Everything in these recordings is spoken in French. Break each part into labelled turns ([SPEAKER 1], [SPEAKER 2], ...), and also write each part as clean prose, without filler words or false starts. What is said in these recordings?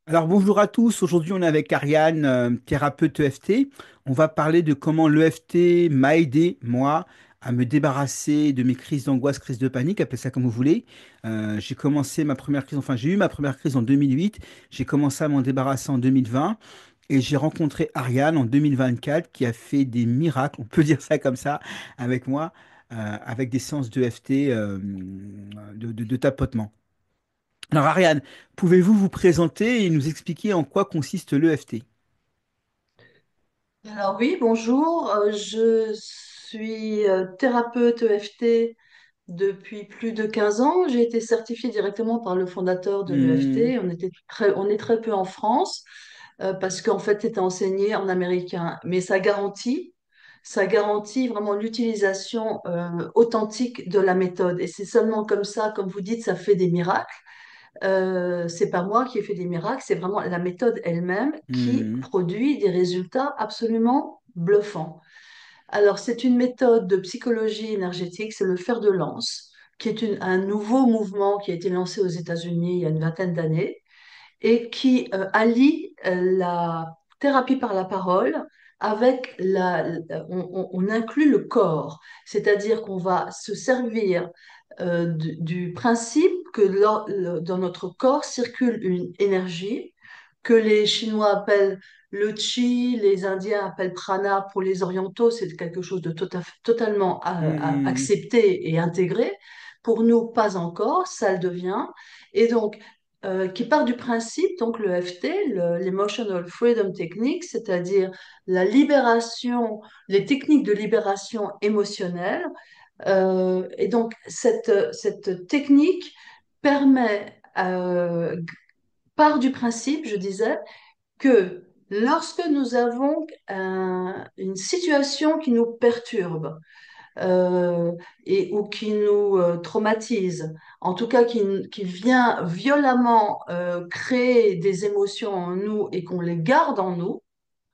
[SPEAKER 1] Alors bonjour à tous, aujourd'hui on est avec Ariane, thérapeute EFT. On va parler de comment l'EFT m'a aidé, moi, à me débarrasser de mes crises d'angoisse, crises de panique, appelez ça comme vous voulez. J'ai eu ma première crise en 2008, j'ai commencé à m'en débarrasser en 2020 et j'ai rencontré Ariane en 2024 qui a fait des miracles, on peut dire ça comme ça, avec moi, avec des séances d'EFT, de tapotement. Alors Ariane, pouvez-vous vous présenter et nous expliquer en quoi consiste l'EFT?
[SPEAKER 2] Alors oui, bonjour. Je suis thérapeute EFT depuis plus de 15 ans. J'ai été certifiée directement par le fondateur de
[SPEAKER 1] Hmm,
[SPEAKER 2] l'EFT. On est très peu en France parce qu'en fait, c'était enseigné en américain. Mais ça garantit vraiment l'utilisation authentique de la méthode. Et c'est seulement comme ça, comme vous dites, ça fait des miracles. C'est pas moi qui ai fait des miracles, c'est vraiment la méthode elle-même qui
[SPEAKER 1] hmm,
[SPEAKER 2] produit des résultats absolument bluffants. Alors, c'est une méthode de psychologie énergétique, c'est le fer de lance, qui est un nouveau mouvement qui a été lancé aux États-Unis il y a une vingtaine d'années et qui allie la thérapie par la parole avec on inclut le corps, c'est-à-dire qu'on va se servir du principe que dans notre corps circule une énergie que les Chinois appellent le chi, les Indiens appellent prana, pour les orientaux, c'est quelque chose de totalement
[SPEAKER 1] hmm,
[SPEAKER 2] accepté et intégré. Pour nous, pas encore, ça le devient. Et donc, qui part du principe, donc le FT, l'Emotional Freedom Technique, c'est-à-dire la libération, les techniques de libération émotionnelle. Et donc, cette technique permet, part du principe, je disais, que lorsque nous avons une situation qui nous perturbe, euh, ou qui nous traumatise, en tout cas qui vient violemment créer des émotions en nous et qu'on les garde en nous,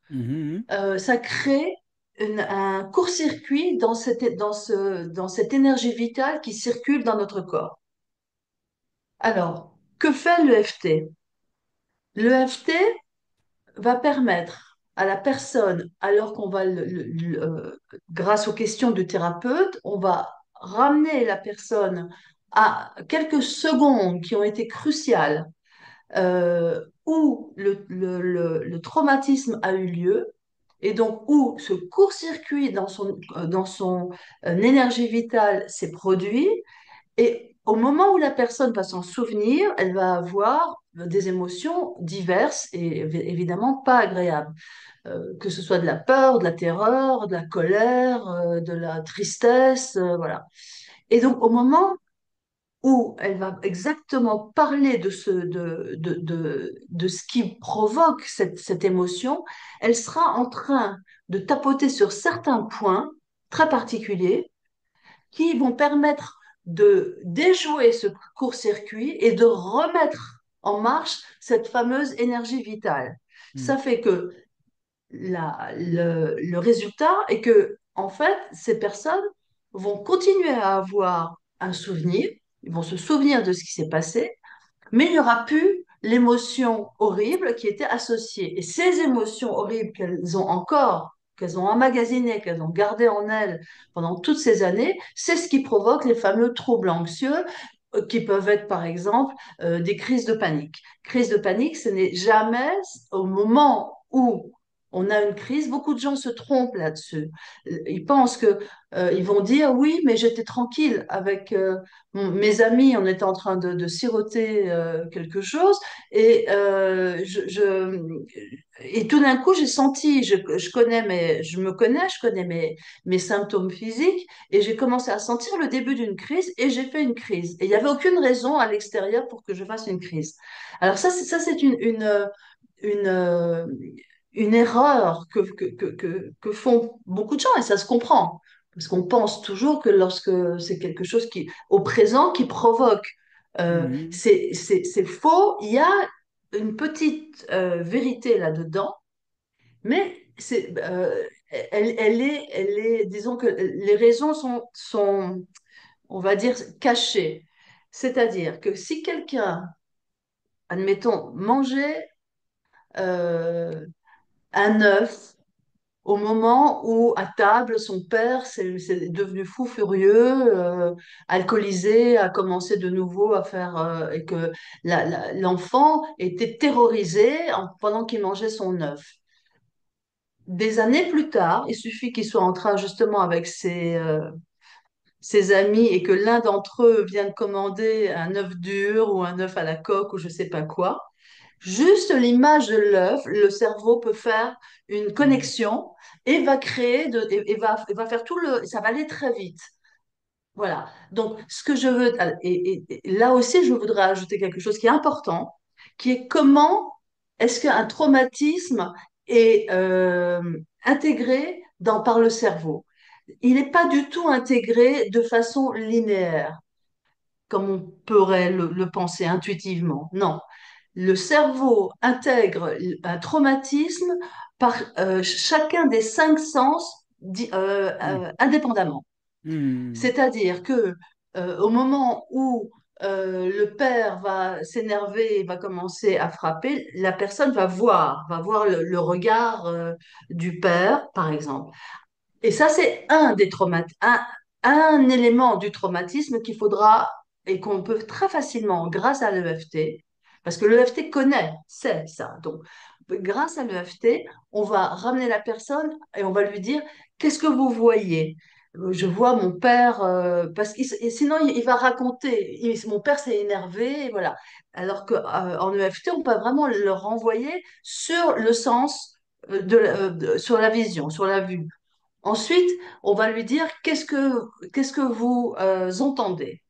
[SPEAKER 1] hmm,
[SPEAKER 2] ça crée un court-circuit dans cette énergie vitale qui circule dans notre corps. Alors, que fait l'EFT? L'EFT va permettre à la personne, alors qu'on va, grâce aux questions du thérapeute, on va ramener la personne à quelques secondes qui ont été cruciales, où le traumatisme a eu lieu, et donc où ce court-circuit dans son énergie vitale s'est produit, et au moment où la personne va s'en souvenir, elle va avoir des émotions diverses et évidemment pas agréables. Que ce soit de la peur, de la terreur, de la colère, de la tristesse, voilà. Et donc au moment où elle va exactement parler de ce qui provoque cette émotion, elle sera en train de tapoter sur certains points très particuliers qui vont permettre de déjouer ce court-circuit et de remettre en marche cette fameuse énergie vitale.
[SPEAKER 1] hmm.
[SPEAKER 2] Ça fait que le résultat est que, en fait, ces personnes vont continuer à avoir un souvenir, ils vont se souvenir de ce qui s'est passé, mais il n'y aura plus l'émotion horrible qui était associée. Et ces émotions horribles qu'elles ont encore, qu'elles ont emmagasinées, qu'elles ont gardées en elles pendant toutes ces années, c'est ce qui provoque les fameux troubles anxieux qui peuvent être par exemple des crises de panique. Crise de panique, ce n'est jamais au moment où on a une crise. Beaucoup de gens se trompent là-dessus. Ils pensent que ils vont dire oui, mais j'étais tranquille avec mes amis, on était en train de siroter quelque chose et et tout d'un coup j'ai senti, je me connais, je connais mes symptômes physiques et j'ai commencé à sentir le début d'une crise et j'ai fait une crise. Et il n'y avait aucune raison à l'extérieur pour que je fasse une crise. Alors ça c'est une, euh, une erreur que font beaucoup de gens et ça se comprend. Parce qu'on pense toujours que lorsque c'est quelque chose qui, au présent, qui provoque,
[SPEAKER 1] Mhm.
[SPEAKER 2] c'est faux. Il y a une petite vérité là-dedans, mais elle est, disons que les raisons sont, on va dire, cachées. C'est-à-dire que si quelqu'un, admettons, mangeait euh, un œuf au moment où, à table, son père s'est devenu fou furieux, alcoolisé, a commencé de nouveau à faire, et que l'enfant était terrorisé pendant qu'il mangeait son œuf. Des années plus tard, il suffit qu'il soit en train justement avec ses amis et que l'un d'entre eux vienne commander un œuf dur ou un œuf à la coque ou je sais pas quoi. Juste l'image de l'œuf, le cerveau peut faire une
[SPEAKER 1] Mm.
[SPEAKER 2] connexion et va créer et va faire tout ça va aller très vite. Voilà. Donc, ce que je veux, et là aussi, je voudrais ajouter quelque chose qui est important, qui est comment est-ce qu'un traumatisme est intégré par le cerveau. Il n'est pas du tout intégré de façon linéaire, comme on pourrait le penser intuitivement. Non. Le cerveau intègre un traumatisme par chacun des cinq sens
[SPEAKER 1] Mm.
[SPEAKER 2] indépendamment.
[SPEAKER 1] Mm.
[SPEAKER 2] C'est-à-dire que au moment où le père va s'énerver et va commencer à frapper, la personne va voir le regard du père, par exemple. Et ça, c'est un élément du traumatisme qu'il faudra et qu'on peut très facilement, grâce à l'EFT, parce que l'EFT sait ça. Donc, grâce à l'EFT, on va ramener la personne et on va lui dire, qu'est-ce que vous voyez? Je vois mon père, parce que sinon il va raconter, mon père s'est énervé, et voilà. Alors qu'en EFT, on peut vraiment le renvoyer sur le sens sur la vision, sur la vue. Ensuite, on va lui dire qu'est-ce que vous entendez?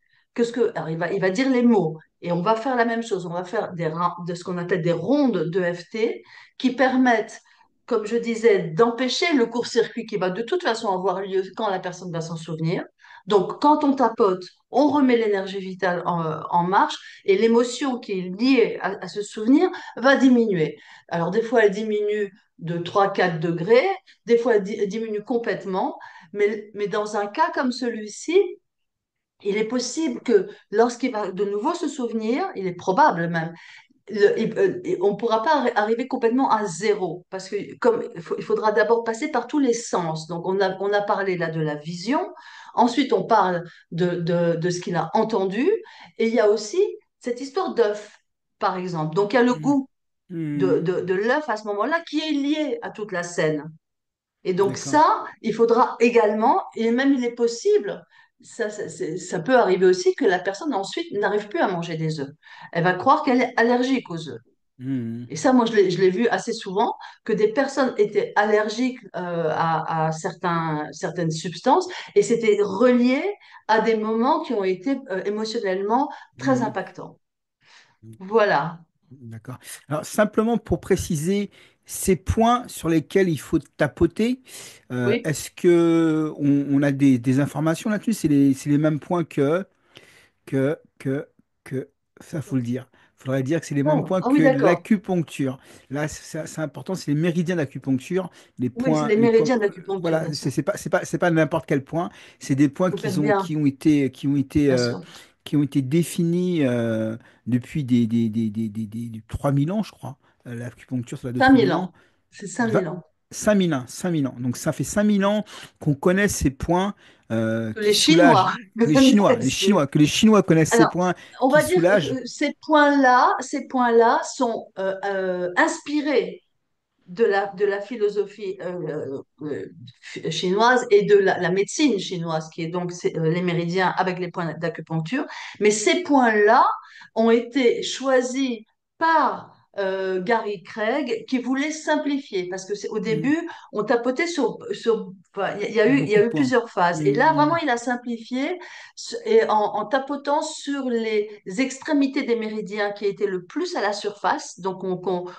[SPEAKER 2] Alors il va dire les mots et on va faire la même chose. On va faire de ce qu'on appelle des rondes de FT qui permettent, comme je disais, d'empêcher le court-circuit qui va de toute façon avoir lieu quand la personne va s'en souvenir. Donc, quand on tapote, on remet l'énergie vitale en marche et l'émotion qui est liée à ce souvenir va diminuer. Alors, des fois, elle diminue de 3-4 degrés, des fois, elle diminue complètement, mais dans un cas comme celui-ci, il est possible que lorsqu'il va de nouveau se souvenir, il est probable même, on ne pourra pas arriver complètement à zéro, parce que comme il faudra d'abord passer par tous les sens. Donc, on a parlé là de la vision, ensuite on parle de ce qu'il a entendu, et il y a aussi cette histoire d'œuf, par exemple. Donc, il y a le
[SPEAKER 1] Mm.
[SPEAKER 2] goût
[SPEAKER 1] Mm.
[SPEAKER 2] de l'œuf à ce moment-là qui est lié à toute la scène. Et donc
[SPEAKER 1] D'accord.
[SPEAKER 2] ça, il faudra également, et même il est possible, ça peut arriver aussi que la personne ensuite n'arrive plus à manger des œufs. Elle va croire qu'elle est allergique aux œufs.
[SPEAKER 1] Mm.
[SPEAKER 2] Et ça, moi, je l'ai vu assez souvent, que des personnes étaient allergiques à certaines substances, et c'était relié à des moments qui ont été émotionnellement très
[SPEAKER 1] Mm.
[SPEAKER 2] impactants. Voilà.
[SPEAKER 1] D'accord. Alors, simplement pour préciser ces points sur lesquels il faut tapoter,
[SPEAKER 2] Oui.
[SPEAKER 1] est-ce que on a des informations là-dessus? C'est les mêmes points que, ça faut le dire. Il faudrait dire que c'est les mêmes
[SPEAKER 2] Oh,
[SPEAKER 1] points
[SPEAKER 2] ah oui,
[SPEAKER 1] que
[SPEAKER 2] d'accord.
[SPEAKER 1] l'acupuncture. Là, c'est important, c'est les méridiens d'acupuncture,
[SPEAKER 2] Oui, c'est les
[SPEAKER 1] les points,
[SPEAKER 2] méridiens d'acupuncture,
[SPEAKER 1] voilà,
[SPEAKER 2] bien sûr.
[SPEAKER 1] c'est pas n'importe quel point, c'est des points
[SPEAKER 2] Vous faites bien, bien sûr.
[SPEAKER 1] qui ont été définis depuis des 3000 ans, je crois. L'acupuncture, ça date de
[SPEAKER 2] 5000
[SPEAKER 1] 3000 ans.
[SPEAKER 2] ans. C'est 5000 ans.
[SPEAKER 1] 5000 ans, 5000 ans. Donc ça fait 5000 ans qu'on connaît ces points
[SPEAKER 2] Que
[SPEAKER 1] qui
[SPEAKER 2] les
[SPEAKER 1] soulagent
[SPEAKER 2] Chinois connaissent. Oui.
[SPEAKER 1] Que les Chinois connaissent ces
[SPEAKER 2] Alors,
[SPEAKER 1] points
[SPEAKER 2] on
[SPEAKER 1] qui
[SPEAKER 2] va dire
[SPEAKER 1] soulagent.
[SPEAKER 2] que ces points-là sont inspirés de la philosophie chinoise et de la médecine chinoise, qui est donc les méridiens avec les points d'acupuncture. Mais ces points-là ont été choisis par Gary Craig, qui voulait simplifier, parce que au
[SPEAKER 1] Hmm.
[SPEAKER 2] début, on tapotait enfin, il y a eu, il y
[SPEAKER 1] Beaucoup
[SPEAKER 2] a
[SPEAKER 1] de
[SPEAKER 2] eu
[SPEAKER 1] points.
[SPEAKER 2] plusieurs phases. Et là,
[SPEAKER 1] Hmm.
[SPEAKER 2] vraiment, il a simplifié et en tapotant sur les extrémités des méridiens qui étaient le plus à la surface, donc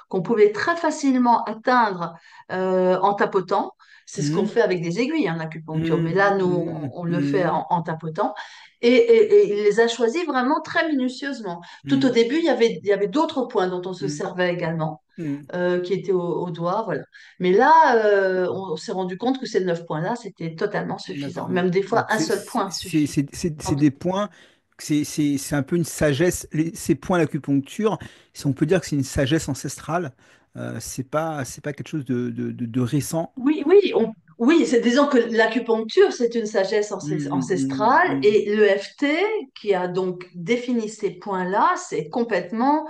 [SPEAKER 2] qu'on pouvait très facilement atteindre en tapotant. C'est ce qu'on
[SPEAKER 1] Hmm.
[SPEAKER 2] fait avec des aiguilles en acupuncture,
[SPEAKER 1] Hmm.
[SPEAKER 2] mais là, nous,
[SPEAKER 1] Hmm.
[SPEAKER 2] on le fait
[SPEAKER 1] Hmm.
[SPEAKER 2] en tapotant. Et il les a choisis vraiment très minutieusement. Tout au
[SPEAKER 1] Hmm.
[SPEAKER 2] début, il y avait d'autres points dont on se
[SPEAKER 1] Hmm.
[SPEAKER 2] servait également,
[SPEAKER 1] Hmm.
[SPEAKER 2] qui étaient au doigt, voilà. Mais là, on s'est rendu compte que ces 9 points-là, c'était totalement
[SPEAKER 1] D'accord.
[SPEAKER 2] suffisant. Même des fois,
[SPEAKER 1] Donc
[SPEAKER 2] un seul point suffit.
[SPEAKER 1] c'est des points, c'est un peu une sagesse. Ces points d'acupuncture, si on peut dire que c'est une sagesse ancestrale, C'est pas quelque chose de récent.
[SPEAKER 2] Oui, oui, oui, disons que l'acupuncture, c'est une sagesse ancestrale
[SPEAKER 1] Mm,
[SPEAKER 2] et l'EFT, qui a donc défini ces points-là, c'est complètement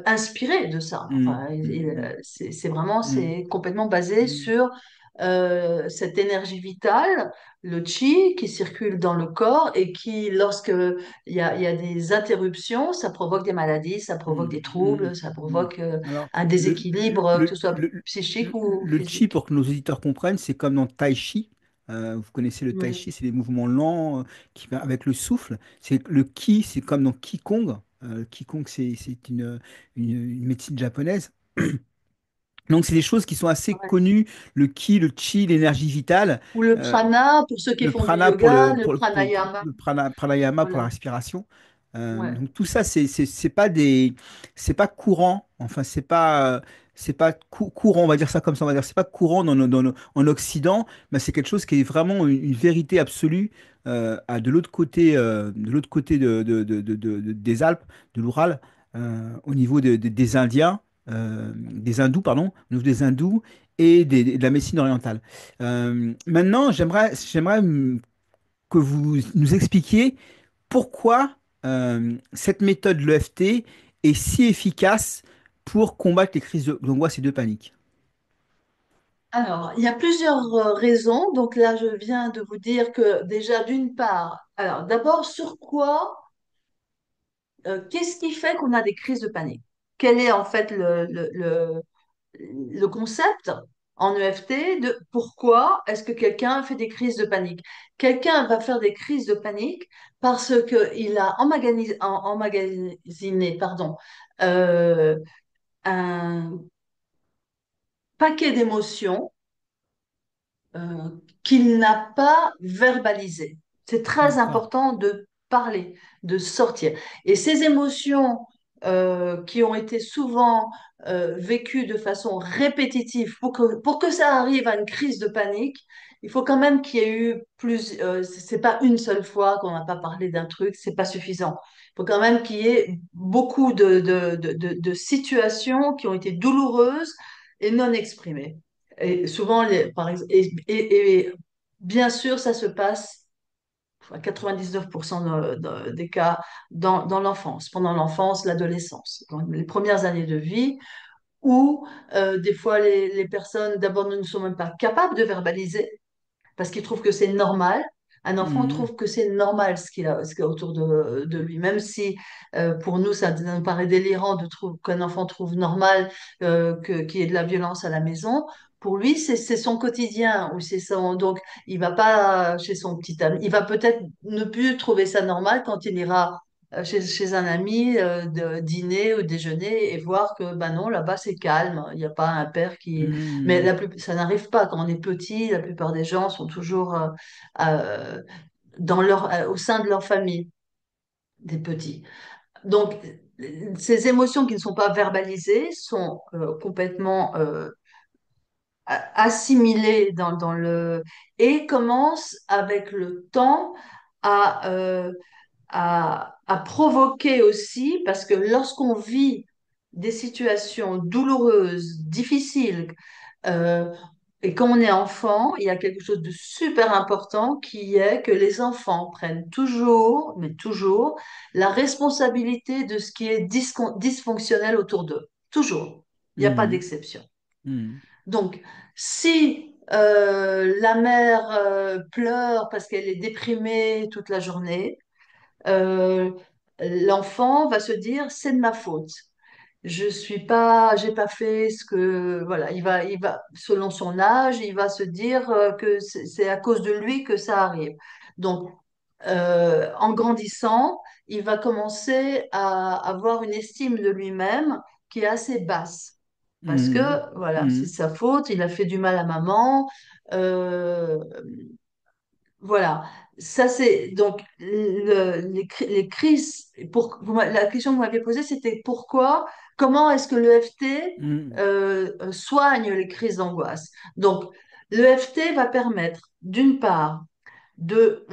[SPEAKER 2] inspiré de ça.
[SPEAKER 1] mm,
[SPEAKER 2] Enfin,
[SPEAKER 1] mm,
[SPEAKER 2] c'est vraiment,
[SPEAKER 1] mm,
[SPEAKER 2] c'est complètement basé
[SPEAKER 1] mm,
[SPEAKER 2] sur cette énergie vitale, le chi, qui circule dans le corps et qui, lorsque il y a des interruptions, ça provoque des maladies, ça
[SPEAKER 1] mm,
[SPEAKER 2] provoque des
[SPEAKER 1] mm,
[SPEAKER 2] troubles, ça
[SPEAKER 1] mm.
[SPEAKER 2] provoque
[SPEAKER 1] Alors,
[SPEAKER 2] un
[SPEAKER 1] le,
[SPEAKER 2] déséquilibre, que ce soit psychique ou
[SPEAKER 1] le chi,
[SPEAKER 2] physique.
[SPEAKER 1] pour que nos auditeurs comprennent, c'est comme dans Tai Chi. Vous connaissez le Tai
[SPEAKER 2] Oui,
[SPEAKER 1] Chi, c'est des mouvements lents avec le souffle. C'est le Ki, c'est comme dans Qigong. Qigong, c'est une médecine japonaise. Donc, c'est des choses qui sont assez
[SPEAKER 2] ouais.
[SPEAKER 1] connues. Le Ki, le Chi, l'énergie vitale.
[SPEAKER 2] Ou le
[SPEAKER 1] Euh,
[SPEAKER 2] prana, pour ceux qui
[SPEAKER 1] le
[SPEAKER 2] font du
[SPEAKER 1] prana
[SPEAKER 2] yoga, le pranayama.
[SPEAKER 1] le pranayama pour la
[SPEAKER 2] Voilà.
[SPEAKER 1] respiration.
[SPEAKER 2] Ouais.
[SPEAKER 1] Donc tout ça, c'est pas courant. Enfin, c'est pas courant, on va dire ça comme ça, on va dire, c'est pas courant en Occident, mais c'est quelque chose qui est vraiment une vérité absolue de l'autre côté, des Alpes, de l'Oural, au niveau des Indiens, des Hindous, pardon, au niveau des Hindous et de la médecine orientale. Maintenant, j'aimerais que vous nous expliquiez pourquoi cette méthode, l'EFT, est si efficace pour combattre les crises d'angoisse et de panique.
[SPEAKER 2] Alors, il y a plusieurs raisons. Donc là, je viens de vous dire que déjà, d'une part, alors d'abord, sur quoi, qu'est-ce qui fait qu'on a des crises de panique? Quel est en fait le concept en EFT de pourquoi est-ce que quelqu'un fait des crises de panique? Quelqu'un va faire des crises de panique parce qu'il a emmagasiné, pardon, euh, un paquet d'émotions euh, qu'il n'a pas verbalisées. C'est très
[SPEAKER 1] D'accord.
[SPEAKER 2] important de parler, de sortir. Et ces émotions qui ont été souvent vécues de façon répétitive, pour que ça arrive à une crise de panique, il faut quand même qu'il y ait eu plus. C'est pas une seule fois qu'on n'a pas parlé d'un truc, c'est pas suffisant. Il faut quand même qu'il y ait beaucoup de situations qui ont été douloureuses et non exprimées. Et souvent, par exemple, et bien sûr, ça se passe à 99% des cas dans l'enfance, pendant l'enfance, l'adolescence, dans les premières années de vie, où des fois les personnes d'abord ne sont même pas capables de verbaliser parce qu'il trouve que c'est normal. Un enfant
[SPEAKER 1] Mhm.
[SPEAKER 2] trouve que c'est normal ce qu'il a autour de lui, même si pour nous, ça nous paraît délirant qu'un enfant trouve normal qu'il y ait de la violence à la maison. Pour lui, c'est son quotidien ou c'est son. Donc, il va pas chez son petit ami. Il va peut-être ne plus trouver ça normal quand il ira chez un ami de dîner ou déjeuner et voir que ben non, là-bas c'est calme. Il n'y a pas un père qui mais
[SPEAKER 1] Mhm.
[SPEAKER 2] ça n'arrive pas quand on est petit. La plupart des gens sont toujours euh, au sein de leur famille, des petits. Donc, ces émotions qui ne sont pas verbalisées sont complètement assimilées dans le et commencent avec le temps à, à provoquer aussi, parce que lorsqu'on vit des situations douloureuses, difficiles, euh, et quand on est enfant, il y a quelque chose de super important qui est que les enfants prennent toujours, mais toujours, la responsabilité de ce qui est dysfonctionnel autour d'eux. Toujours. Il n'y a pas
[SPEAKER 1] Mhm.
[SPEAKER 2] d'exception.
[SPEAKER 1] Mhm.
[SPEAKER 2] Donc, si la mère pleure parce qu'elle est déprimée toute la journée, euh, l'enfant va se dire, c'est de ma faute. J'ai pas fait ce que, voilà, il va, selon son âge, il va se dire que c'est à cause de lui que ça arrive. Donc, en grandissant, il va commencer à avoir une estime de lui-même qui est assez basse. Parce
[SPEAKER 1] Mhm.
[SPEAKER 2] que, voilà, c'est
[SPEAKER 1] Mhm.
[SPEAKER 2] sa faute, il a fait du mal à maman, euh, voilà, ça c'est donc les crises. La question que vous m'aviez posée, c'était pourquoi, comment est-ce que l'EFT
[SPEAKER 1] Mhm.
[SPEAKER 2] soigne les crises d'angoisse? Donc, l'EFT va permettre, d'une part, de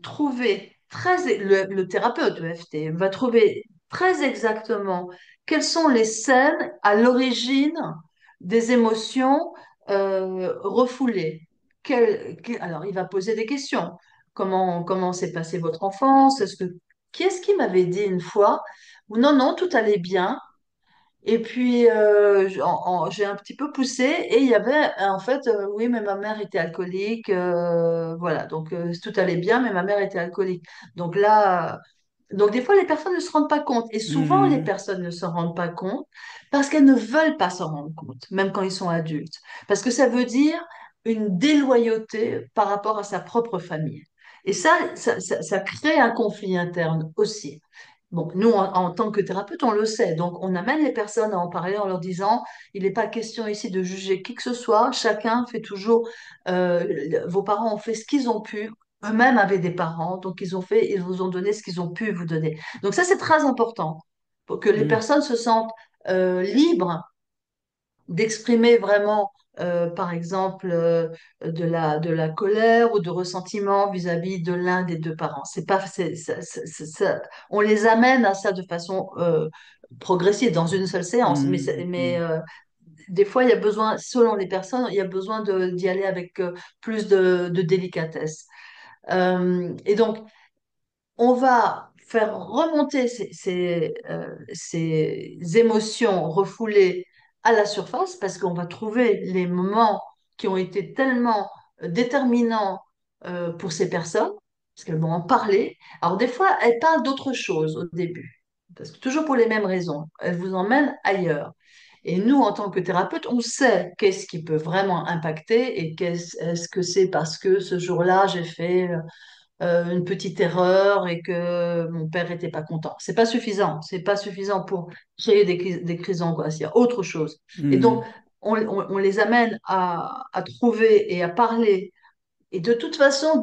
[SPEAKER 2] trouver le thérapeute EFT va trouver très exactement quelles sont les scènes à l'origine des émotions refoulées. Alors, il va poser des questions. Comment s'est passée votre enfance? Qui est-ce qui m'avait dit une fois, non, non, tout allait bien. Et puis, j'ai un petit peu poussé et il y avait, en fait, oui, mais ma mère était alcoolique. Voilà, donc tout allait bien, mais ma mère était alcoolique. Donc là, donc des fois, les personnes ne se rendent pas compte. Et souvent, les
[SPEAKER 1] Mhm.
[SPEAKER 2] personnes ne se rendent pas compte parce qu'elles ne veulent pas s'en rendre compte, même quand ils sont adultes. Parce que ça veut dire une déloyauté par rapport à sa propre famille. Et ça crée un conflit interne aussi. Bon, nous, en tant que thérapeute, on le sait. Donc, on amène les personnes à en parler en leur disant, il n'est pas question ici de juger qui que ce soit. Chacun fait toujours, vos parents ont fait ce qu'ils ont pu. Eux-mêmes avaient des parents, donc ils vous ont donné ce qu'ils ont pu vous donner. Donc ça, c'est très important pour que les
[SPEAKER 1] Mhm.
[SPEAKER 2] personnes se sentent libres d'exprimer vraiment, par exemple, de la colère ou de ressentiment vis-à-vis de l'un des deux parents. C'est pas, on les amène à ça de façon progressive dans une seule séance,
[SPEAKER 1] Mhm.
[SPEAKER 2] mais
[SPEAKER 1] Mhm.
[SPEAKER 2] des fois, il y a besoin, selon les personnes, il y a besoin d'y aller avec plus de délicatesse. Et donc, on va faire remonter ces émotions refoulées à la surface parce qu'on va trouver les moments qui ont été tellement déterminants pour ces personnes, parce qu'elles vont en parler. Alors des fois, elles parlent d'autre chose au début, parce que toujours pour les mêmes raisons. Elles vous emmènent ailleurs. Et nous, en tant que thérapeute, on sait qu'est-ce qui peut vraiment impacter et est-ce que c'est parce que ce jour-là, j'ai fait une petite erreur et que mon père n'était pas content. C'est pas suffisant. C'est pas suffisant pour créer des crises d'angoisse. Il y a autre chose. Et donc,
[SPEAKER 1] Mhm.
[SPEAKER 2] on les amène à trouver et à parler. Et de toute façon,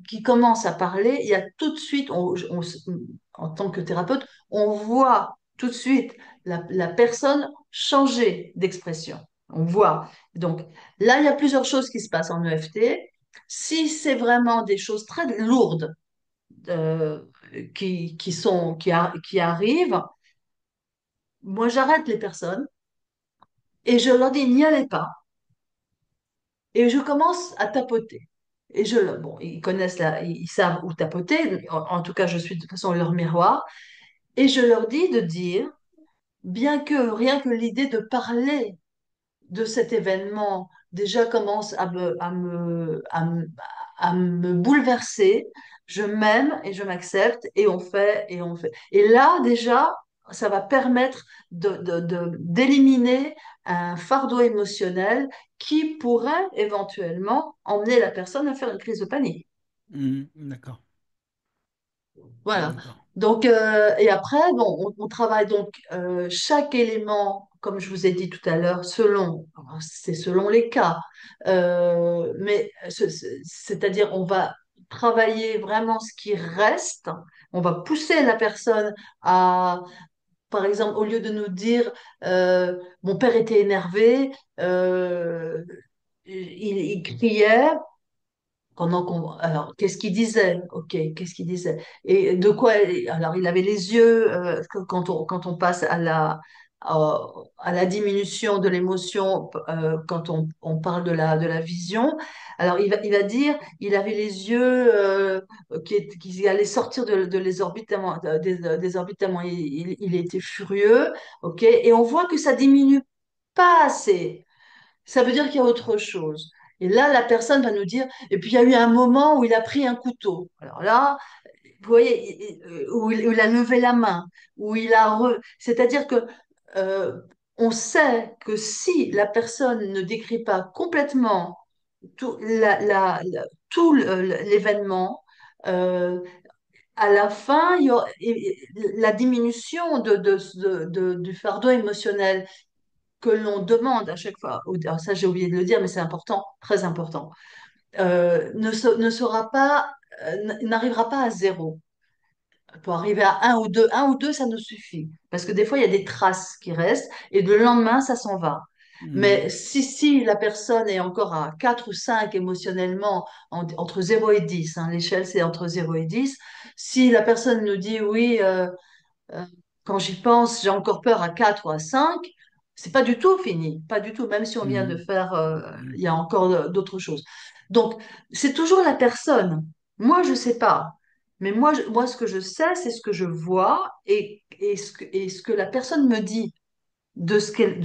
[SPEAKER 2] qu'ils commencent à parler, il y a tout de suite, en tant que thérapeute, on voit tout de suite la personne changer d'expression. On voit. Donc là, il y a plusieurs choses qui se passent en EFT. Si c'est vraiment des choses très lourdes euh, qui arrivent, moi j'arrête les personnes et je leur dis n'y allez pas. Et je commence à tapoter. Bon, ils connaissent ils savent où tapoter. En tout cas, je suis de toute façon leur miroir. Et je leur dis de dire, bien que rien que l'idée de parler de cet événement déjà commence à me bouleverser. Je m'aime et je m'accepte et on fait et on fait. Et là, déjà, ça va permettre d'éliminer un fardeau émotionnel qui pourrait éventuellement emmener la personne à faire une crise de panique.
[SPEAKER 1] Mhm. D'accord.
[SPEAKER 2] Voilà.
[SPEAKER 1] D'accord.
[SPEAKER 2] Donc, et après, bon, on travaille donc chaque élément, comme je vous ai dit tout à l'heure, c'est selon les cas. Mais c'est-à-dire, on va travailler vraiment ce qui reste. On va pousser la personne à, par exemple, au lieu de nous dire, mon père était énervé, il criait, alors, qu'est-ce qu'il disait? Ok, qu'est-ce qu'il disait? Et de quoi? Alors, il avait les yeux, quand on passe à la diminution de l'émotion, quand on parle de la vision. Alors, il va dire, il avait les yeux qui allaient sortir de les orbites tellement, des orbites tellement il était furieux. Ok, et on voit que ça diminue pas assez. Ça veut dire qu'il y a autre chose. Et là, la personne va nous dire, et puis il y a eu un moment où il a pris un couteau. Alors là, vous voyez, où il a levé la main, c'est-à-dire que on sait que si la personne ne décrit pas complètement tout l'événement, euh, à la fin, la diminution du fardeau émotionnel que l'on demande à chaque fois, alors ça j'ai oublié de le dire, mais c'est important, très important, ne sera pas, n'arrivera pas à zéro. Pour arriver à un ou deux, ça nous suffit. Parce que des fois, il y a des traces qui restent et le lendemain, ça s'en va.
[SPEAKER 1] Mhm.
[SPEAKER 2] Mais si la personne est encore à 4 ou 5 émotionnellement, entre 0 et 10, hein, l'échelle c'est entre 0 et 10, si la personne nous dit oui, euh, quand j'y pense, j'ai encore peur à 4 ou à 5, C'est pas du tout fini, pas du tout, même si on vient de
[SPEAKER 1] Mhm.
[SPEAKER 2] faire,
[SPEAKER 1] Mhm.
[SPEAKER 2] il y a encore d'autres choses. Donc, c'est toujours la personne. Moi, je sais pas. Mais moi, moi, ce que je sais, c'est ce que je vois et ce que la personne me dit de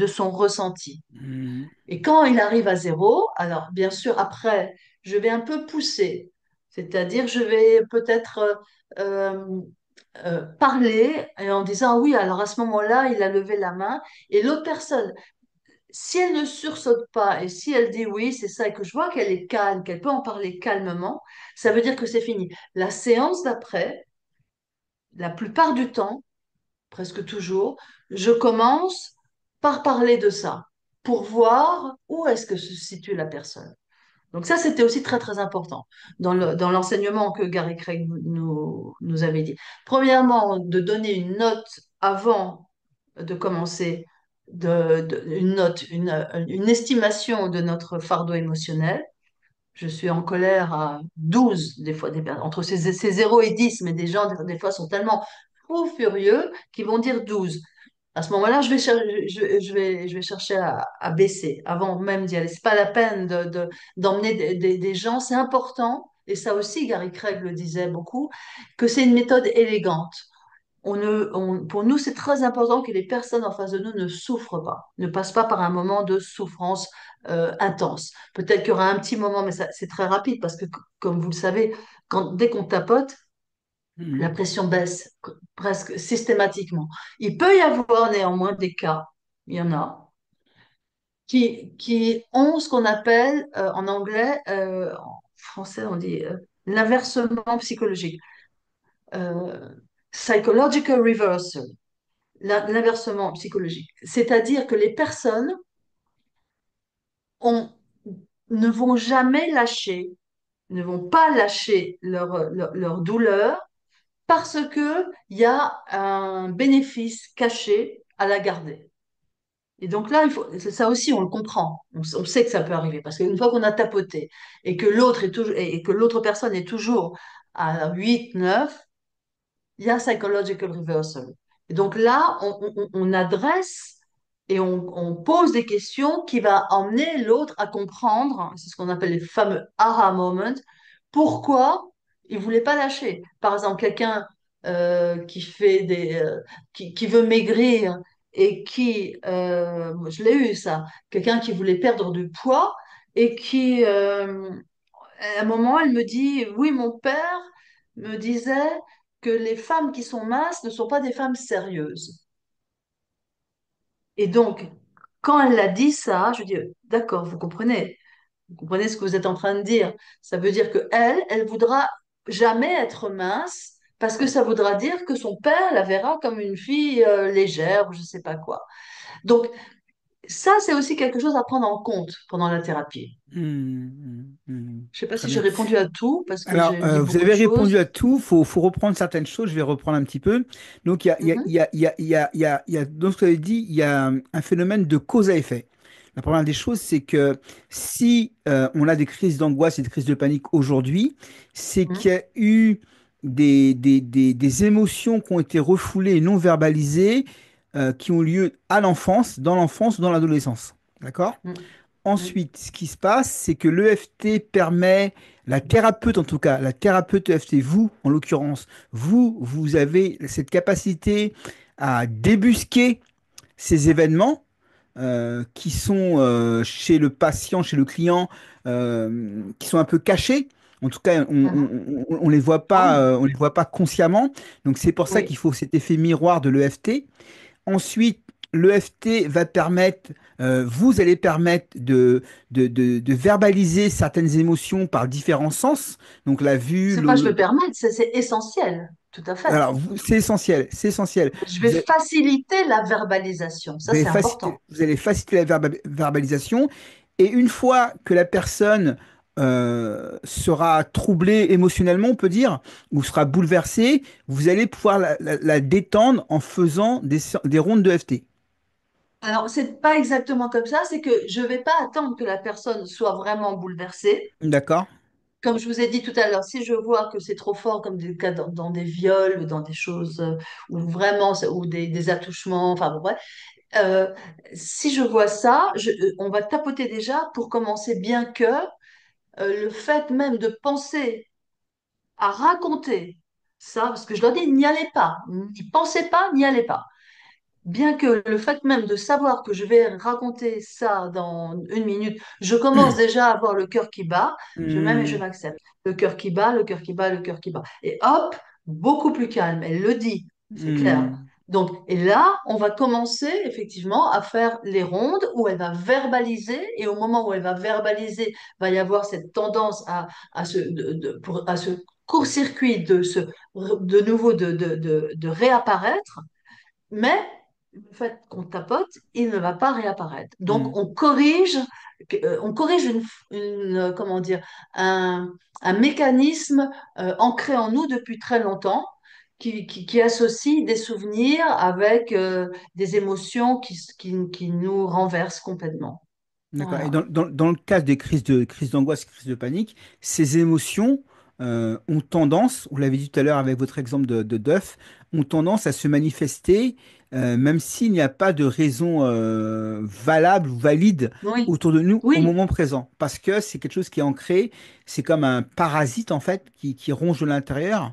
[SPEAKER 2] son ressenti.
[SPEAKER 1] Mhm.
[SPEAKER 2] Et quand il arrive à zéro, alors bien sûr, après, je vais un peu pousser. C'est-à-dire, je vais peut-être euh, parler et en disant, ah oui, alors à ce moment-là, il a levé la main. Et l'autre personne, si elle ne sursaute pas et si elle dit oui, c'est ça, et que je vois qu'elle est calme, qu'elle peut en parler calmement, ça veut dire que c'est fini. La séance d'après, la plupart du temps, presque toujours, je commence par parler de ça, pour voir où est-ce que se situe la personne. Donc ça, c'était aussi très, très important dans l'enseignement que Gary Craig nous avait dit. Premièrement, de donner une note avant de commencer, une note, une estimation de notre fardeau émotionnel. Je suis en colère à 12 des fois, entre ces 0 et 10, mais des gens, des fois, sont tellement fous furieux qu'ils vont dire 12. À ce moment-là, je vais chercher à baisser avant même d'y aller. C'est pas la peine d'emmener des gens. C'est important, et ça aussi, Gary Craig le disait beaucoup, que c'est une méthode élégante. Pour nous, c'est très important que les personnes en face de nous ne souffrent pas, ne passent pas par un moment de souffrance intense. Peut-être qu'il y aura un petit moment, mais c'est très rapide parce que, comme vous le savez, dès qu'on tapote, la
[SPEAKER 1] Mhm.
[SPEAKER 2] pression baisse presque systématiquement. Il peut y avoir néanmoins des cas, il y en a, qui ont ce qu'on appelle en anglais, en français on dit l'inversement psychologique, euh, psychological reversal, l'inversement psychologique. C'est-à-dire que les personnes ont- ne vont jamais lâcher, ne vont pas lâcher leur douleur parce que il y a un bénéfice caché à la garder. Et donc là, ça aussi, on le comprend. On sait que ça peut arriver parce qu'une fois qu'on a tapoté et que et que l'autre personne est toujours à 8, 9, il y a psychological reversal. Et donc là, on adresse et on pose des questions qui va emmener l'autre à comprendre, c'est ce qu'on appelle les fameux aha moments, pourquoi il voulait pas lâcher. Par exemple, quelqu'un qui fait qui veut maigrir et moi, je l'ai eu ça, quelqu'un qui voulait perdre du poids et à un moment, elle me dit, oui, mon père me disait que les femmes qui sont minces ne sont pas des femmes sérieuses. Et donc, quand elle a dit ça, je dis, d'accord, vous comprenez ce que vous êtes en train de dire. Ça veut dire que elle voudra jamais être mince parce que ça voudra dire que son père la verra comme une fille légère ou je sais pas quoi. Donc, ça, c'est aussi quelque chose à prendre en compte pendant la thérapie.
[SPEAKER 1] Mhm. Mhm.
[SPEAKER 2] Je sais pas
[SPEAKER 1] Très
[SPEAKER 2] si j'ai
[SPEAKER 1] bien.
[SPEAKER 2] répondu à tout parce que
[SPEAKER 1] Alors,
[SPEAKER 2] j'ai dit
[SPEAKER 1] vous
[SPEAKER 2] beaucoup de
[SPEAKER 1] avez
[SPEAKER 2] choses.
[SPEAKER 1] répondu à tout. Faut reprendre certaines choses. Je vais reprendre un petit peu. Donc,
[SPEAKER 2] Mhm,
[SPEAKER 1] dans ce que vous avez dit, il y a un phénomène de cause à effet. La première des choses, c'est que si on a des crises d'angoisse et des crises de panique aujourd'hui, c'est qu'il y
[SPEAKER 2] mhm,
[SPEAKER 1] a eu des émotions qui ont été refoulées et non verbalisées, qui ont lieu à l'enfance, dans l'adolescence. D'accord?
[SPEAKER 2] mhm, mhm.
[SPEAKER 1] Ensuite, ce qui se passe, c'est que l'EFT permet, la thérapeute en tout cas, la thérapeute EFT, vous en l'occurrence, vous avez cette capacité à débusquer ces événements qui sont chez le patient, chez le client, qui sont un peu cachés. En tout cas,
[SPEAKER 2] Mhm.
[SPEAKER 1] on les voit
[SPEAKER 2] Ah
[SPEAKER 1] pas,
[SPEAKER 2] oui,
[SPEAKER 1] on les voit pas consciemment. Donc c'est pour ça qu'il
[SPEAKER 2] oui,
[SPEAKER 1] faut cet effet miroir de l'EFT. Ensuite, l'EFT va permettre, vous allez permettre de verbaliser certaines émotions par différents sens. Donc la vue,
[SPEAKER 2] c'est pas je me permettre, c'est essentiel, tout à fait.
[SPEAKER 1] alors c'est essentiel, c'est essentiel.
[SPEAKER 2] Je vais
[SPEAKER 1] Vous,
[SPEAKER 2] faciliter la verbalisation, ça c'est important.
[SPEAKER 1] vous allez faciliter la verbalisation. Et une fois que la personne sera troublée émotionnellement, on peut dire, ou sera bouleversée, vous allez pouvoir la détendre en faisant des rondes de FT.
[SPEAKER 2] Alors, c'est pas exactement comme ça, c'est que je vais pas attendre que la personne soit vraiment bouleversée.
[SPEAKER 1] D'accord?
[SPEAKER 2] Comme je vous ai dit tout à l'heure, si je vois que c'est trop fort, comme des cas dans des viols ou dans des choses où vraiment, ou des attouchements, enfin bon, bref, euh, si je vois ça, on va tapoter déjà pour commencer, bien que le fait même de penser à raconter ça, parce que je leur dis, n'y allez pas, n'y pensez pas, n'y allez pas. Bien que le fait même de savoir que je vais raconter ça dans une minute, je commence déjà à avoir le cœur qui bat, je m'aime et je
[SPEAKER 1] Hmm,
[SPEAKER 2] m'accepte. Le cœur qui bat, le cœur qui bat, le cœur qui bat. Et hop, beaucoup plus calme. Elle le dit, c'est clair.
[SPEAKER 1] hmm.
[SPEAKER 2] Donc, et là, on va commencer effectivement à faire les rondes où elle va verbaliser. Et au moment où elle va verbaliser, va y avoir cette tendance à ce court-circuit de nouveau de réapparaître. Mais le fait qu'on tapote, il ne va pas réapparaître.
[SPEAKER 1] Hmm.
[SPEAKER 2] Donc, on corrige comment dire, un mécanisme ancré en nous depuis très longtemps qui associe des souvenirs avec des émotions qui nous renversent complètement.
[SPEAKER 1] D'accord. Et
[SPEAKER 2] Voilà.
[SPEAKER 1] dans le cas des crises d'angoisse, crises de panique, ces émotions ont tendance, vous l'avez dit tout à l'heure avec votre exemple de d'œuf, ont tendance à se manifester, même s'il n'y a pas de raison valable ou valide
[SPEAKER 2] Oui,
[SPEAKER 1] autour de nous au
[SPEAKER 2] oui,
[SPEAKER 1] moment présent. Parce que c'est quelque chose qui est ancré, c'est comme un parasite en fait qui ronge de l'intérieur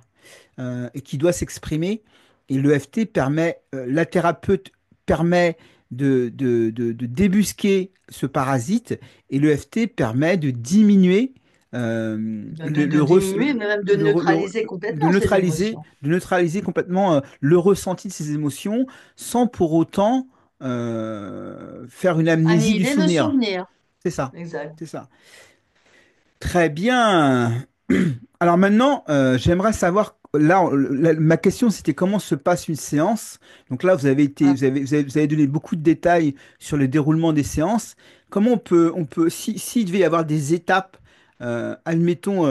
[SPEAKER 1] et qui doit s'exprimer. Et l'EFT permet, la thérapeute permet de débusquer ce parasite et l'EFT permet de diminuer
[SPEAKER 2] de diminuer, mais même de neutraliser complètement ces émotions.
[SPEAKER 1] de neutraliser complètement le ressenti de ces émotions sans pour autant faire une amnésie du
[SPEAKER 2] Annihiler le
[SPEAKER 1] souvenir.
[SPEAKER 2] souvenir.
[SPEAKER 1] C'est ça,
[SPEAKER 2] Exact.
[SPEAKER 1] c'est ça. Très bien. Alors maintenant, j'aimerais savoir, là, ma question c'était comment se passe une séance. Donc là,
[SPEAKER 2] Ah,
[SPEAKER 1] vous avez donné beaucoup de détails sur le déroulement des séances. Comment s'il devait y avoir des étapes, admettons,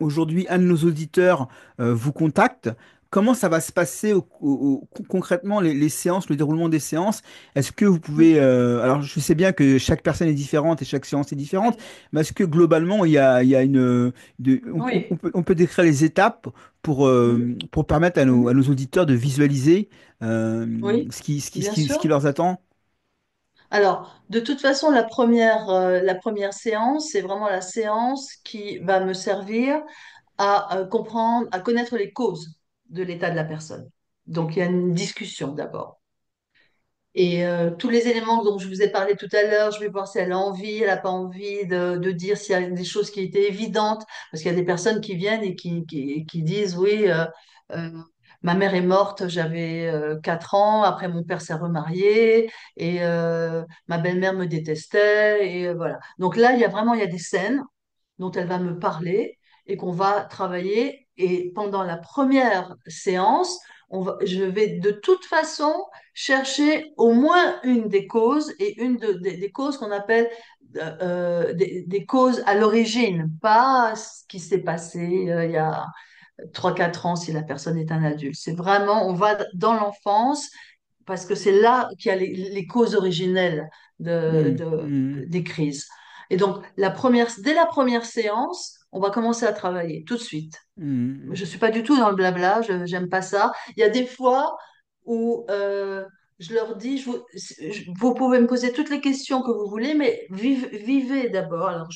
[SPEAKER 1] aujourd'hui, un de nos auditeurs vous contacte, comment ça va se passer concrètement les séances, le déroulement des séances? Est-ce que vous pouvez, alors je sais bien que chaque personne est différente et chaque séance est différente,
[SPEAKER 2] oui,
[SPEAKER 1] mais est-ce que globalement, il y a
[SPEAKER 2] oui.
[SPEAKER 1] on peut décrire les étapes
[SPEAKER 2] Mhm,
[SPEAKER 1] pour permettre à
[SPEAKER 2] mhm.
[SPEAKER 1] nos auditeurs de visualiser
[SPEAKER 2] Oui, bien
[SPEAKER 1] ce qui
[SPEAKER 2] sûr.
[SPEAKER 1] leur attend?
[SPEAKER 2] Alors, de toute façon, la première séance, c'est vraiment la séance qui va me servir à comprendre, à connaître les causes de l'état de la personne. Donc, il y a une discussion d'abord. Et tous les éléments dont je vous ai parlé tout à l'heure, je vais voir si elle a envie, elle n'a pas envie de dire s'il y a des choses qui étaient évidentes, parce qu'il y a des personnes qui viennent et qui disent, oui, euh, ma mère est morte, j'avais 4 ans, après mon père s'est remarié, et ma belle-mère me détestait, et voilà. Donc là, il y a des scènes dont elle va me parler et qu'on va travailler. Et pendant la première séance, je vais de toute façon chercher au moins une des causes et des causes qu'on appelle des causes à l'origine, pas ce qui s'est passé il y a 3 4 ans si la personne est un adulte. C'est vraiment, on va dans l'enfance parce que c'est là qu'il y a les causes originelles
[SPEAKER 1] Hmm, hmm,
[SPEAKER 2] des crises. Et donc, dès la première séance, on va commencer à travailler tout de suite.
[SPEAKER 1] hmm,
[SPEAKER 2] Je suis pas du tout dans le blabla, j'aime pas ça. Il y a des fois où je leur dis, vous pouvez me poser toutes les questions que vous voulez, mais vivez d'abord. Alors,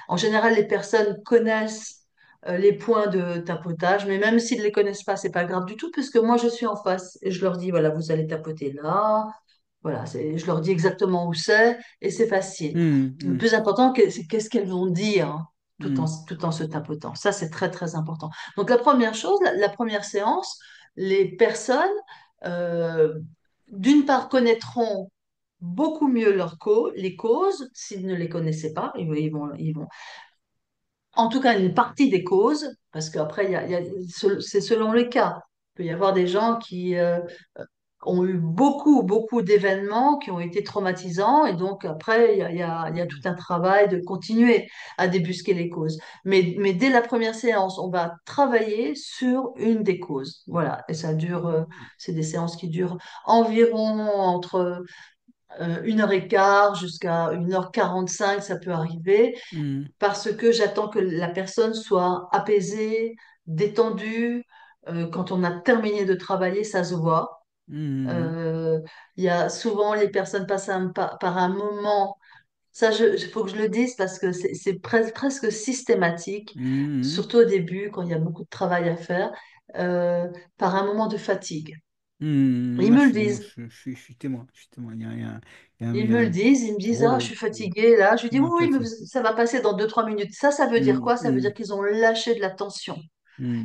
[SPEAKER 2] en général, les personnes connaissent les points de tapotage, mais même s'ils ne les connaissent pas, c'est pas grave du tout, puisque moi, je suis en face et je leur dis, voilà, vous allez tapoter là. Voilà, je leur dis exactement où c'est et c'est facile.
[SPEAKER 1] hmm,
[SPEAKER 2] Le
[SPEAKER 1] hmm,
[SPEAKER 2] plus important, c'est qu'est-ce qu'elles vont dire
[SPEAKER 1] hmm,
[SPEAKER 2] tout en se tapotant. Ça, c'est très, très important. Donc, la première chose, la première séance, les personnes, euh, d'une part, connaîtront beaucoup mieux les causes, s'ils ne les connaissaient pas. Ils vont, en tout cas, une partie des causes, parce qu'après, c'est selon les cas. Il peut y avoir des gens qui ont eu beaucoup d'événements qui ont été traumatisants et donc après, il y a tout un travail de continuer à débusquer les causes. Mais dès la première séance, on va travailler sur une des causes. Voilà, et c'est des séances qui durent environ entre 1 heure et quart jusqu'à 1 heure 45, ça peut arriver,
[SPEAKER 1] hmm,
[SPEAKER 2] parce que j'attends que la personne soit apaisée, détendue. Quand on a terminé de travailler, ça se voit.
[SPEAKER 1] Mhm.
[SPEAKER 2] Euh, il y a souvent les personnes passent par un moment. Ça, il faut que je le dise parce que c'est presque systématique,
[SPEAKER 1] Mhm.
[SPEAKER 2] surtout au début, quand il y a beaucoup de travail à faire, euh, par un moment de fatigue. Ils
[SPEAKER 1] Moi,
[SPEAKER 2] me le disent.
[SPEAKER 1] je suis témoin. Je suis témoin. Il
[SPEAKER 2] Ils
[SPEAKER 1] y a
[SPEAKER 2] me le
[SPEAKER 1] un
[SPEAKER 2] disent, ils me disent, ah, je
[SPEAKER 1] gros,
[SPEAKER 2] suis fatiguée là. Je lui dis, oui,
[SPEAKER 1] non,
[SPEAKER 2] oui,
[SPEAKER 1] toi,
[SPEAKER 2] mais ça va passer dans 2, 3 minutes. Ça veut dire quoi? Ça veut
[SPEAKER 1] Mm,
[SPEAKER 2] dire qu'ils ont lâché de la tension.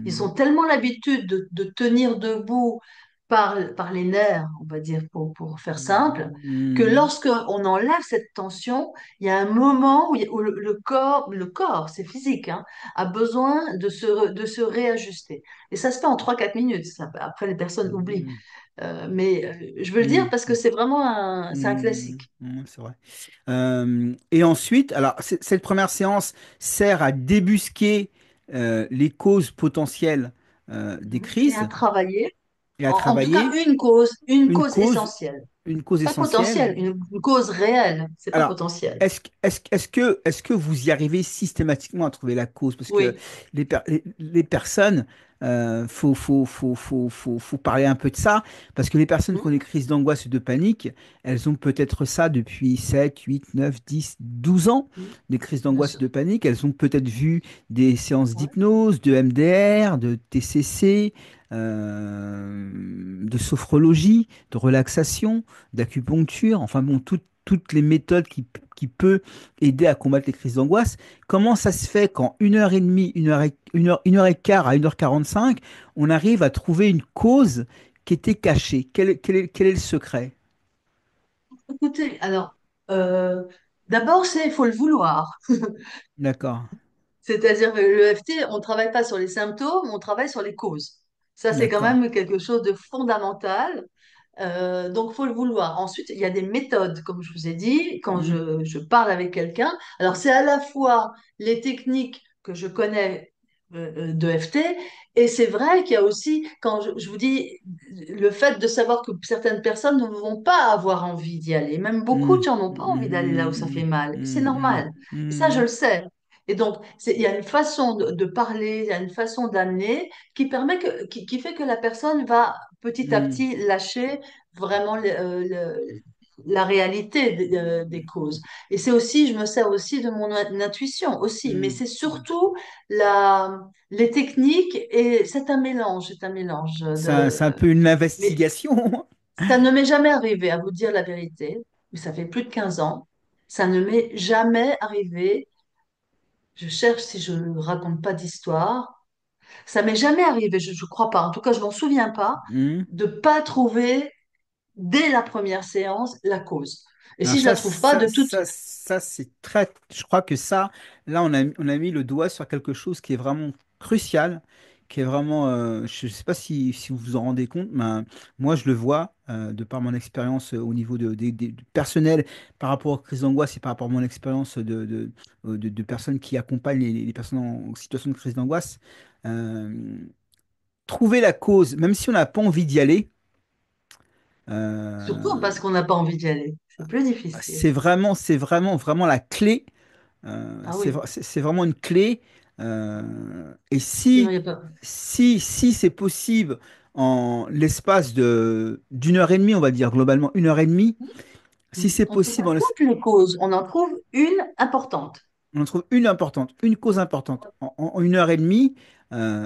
[SPEAKER 2] Ils ont
[SPEAKER 1] mm,
[SPEAKER 2] tellement l'habitude de tenir debout par les nerfs, on va dire, pour faire simple, que
[SPEAKER 1] mm,
[SPEAKER 2] lorsque on enlève cette tension, il y a un moment où le corps, c'est physique, hein, a besoin de se réajuster. Et ça se fait en 3, 4 minutes. Après, les personnes oublient.
[SPEAKER 1] mm,
[SPEAKER 2] Je veux le dire
[SPEAKER 1] mm,
[SPEAKER 2] parce que c'est vraiment c'est un
[SPEAKER 1] mm,
[SPEAKER 2] classique.
[SPEAKER 1] c'est vrai. Et ensuite, alors, cette première séance sert à débusquer les causes potentielles des
[SPEAKER 2] Et à
[SPEAKER 1] crises
[SPEAKER 2] travailler.
[SPEAKER 1] et à
[SPEAKER 2] En tout cas,
[SPEAKER 1] travailler
[SPEAKER 2] une
[SPEAKER 1] une
[SPEAKER 2] cause
[SPEAKER 1] cause,
[SPEAKER 2] essentielle.
[SPEAKER 1] une cause
[SPEAKER 2] Pas
[SPEAKER 1] essentielle.
[SPEAKER 2] potentielle, une cause réelle. C'est pas
[SPEAKER 1] Alors,
[SPEAKER 2] potentiel.
[SPEAKER 1] est-ce que vous y arrivez systématiquement à trouver la cause? Parce que
[SPEAKER 2] Oui.
[SPEAKER 1] les personnes, faut parler un peu de ça, parce que les personnes qui ont
[SPEAKER 2] Hmm.
[SPEAKER 1] des crises d'angoisse et de panique, elles ont peut-être ça depuis 7, 8, 9, 10, 12 ans,
[SPEAKER 2] Hmm.
[SPEAKER 1] des crises
[SPEAKER 2] Bien
[SPEAKER 1] d'angoisse et
[SPEAKER 2] sûr.
[SPEAKER 1] de panique. Elles ont peut-être vu des séances
[SPEAKER 2] Ouais.
[SPEAKER 1] d'hypnose, de MDR, de TCC, de sophrologie, de relaxation, d'acupuncture, enfin bon, toutes les méthodes qui peuvent aider à combattre les crises d'angoisse. Comment ça se fait qu'en 1 heure et demie, une heure et quart à 1h45, on arrive à trouver une cause qui était cachée? Quel est le secret?
[SPEAKER 2] Écoutez, alors, euh, d'abord, il faut le vouloir.
[SPEAKER 1] D'accord,
[SPEAKER 2] C'est-à-dire que le FT, on ne travaille pas sur les symptômes, on travaille sur les causes. Ça, c'est quand
[SPEAKER 1] d'accord.
[SPEAKER 2] même quelque chose de fondamental. Donc, il faut le vouloir. Ensuite, il y a des méthodes, comme je vous ai dit, quand
[SPEAKER 1] Hmm,
[SPEAKER 2] je parle avec quelqu'un. Alors, c'est à la fois les techniques que je connais de FT, et c'est vrai qu'il y a aussi, quand je vous dis, le fait de savoir que certaines personnes ne vont pas avoir envie d'y aller. Même beaucoup
[SPEAKER 1] hmm,
[SPEAKER 2] de gens n'ont pas envie d'aller là où ça
[SPEAKER 1] hmm,
[SPEAKER 2] fait mal. C'est
[SPEAKER 1] hmm,
[SPEAKER 2] normal. Et ça, je
[SPEAKER 1] hmm,
[SPEAKER 2] le sais. Et donc, il y a une façon de parler, il y a une façon d'amener qui fait que la personne va petit à
[SPEAKER 1] hmm,
[SPEAKER 2] petit lâcher vraiment la réalité des causes. Et c'est aussi, je me sers aussi de mon intuition aussi, mais
[SPEAKER 1] hmm,
[SPEAKER 2] c'est
[SPEAKER 1] hmm.
[SPEAKER 2] surtout les techniques et c'est un mélange
[SPEAKER 1] C'est un peu une
[SPEAKER 2] mais
[SPEAKER 1] investigation.
[SPEAKER 2] ça ne m'est jamais arrivé, à vous dire la vérité, mais ça fait plus de 15 ans, ça ne m'est jamais arrivé. Je cherche si je ne raconte pas d'histoire. Ça m'est jamais arrivé, je ne crois pas. En tout cas, je m'en souviens pas
[SPEAKER 1] Hmm.
[SPEAKER 2] de pas trouver dès la première séance la cause. Et
[SPEAKER 1] Alors
[SPEAKER 2] si je la trouve pas,
[SPEAKER 1] ça c'est très, je crois que ça, là on a mis le doigt sur quelque chose qui est vraiment crucial, qui est vraiment, je ne sais pas si vous vous en rendez compte, mais moi je le vois de par mon expérience au niveau du personnel par rapport aux crises d'angoisse et par rapport à mon expérience de personnes qui accompagnent les personnes en situation de crise d'angoisse. Euh, Trouver la cause, même si on n'a pas envie d'y aller,
[SPEAKER 2] surtout
[SPEAKER 1] euh,
[SPEAKER 2] parce qu'on n'a pas envie d'y aller, c'est plus difficile.
[SPEAKER 1] vraiment la clé.
[SPEAKER 2] Ah oui,
[SPEAKER 1] C'est vraiment une clé. Et
[SPEAKER 2] sinon il n'y a pas.
[SPEAKER 1] si c'est possible en l'espace d'une heure et demie, on va dire globalement 1 heure et demie, si c'est
[SPEAKER 2] On ne trouve
[SPEAKER 1] possible
[SPEAKER 2] pas toutes les causes, on en trouve une importante.
[SPEAKER 1] on en trouve une importante, une cause importante en 1 heure et demie,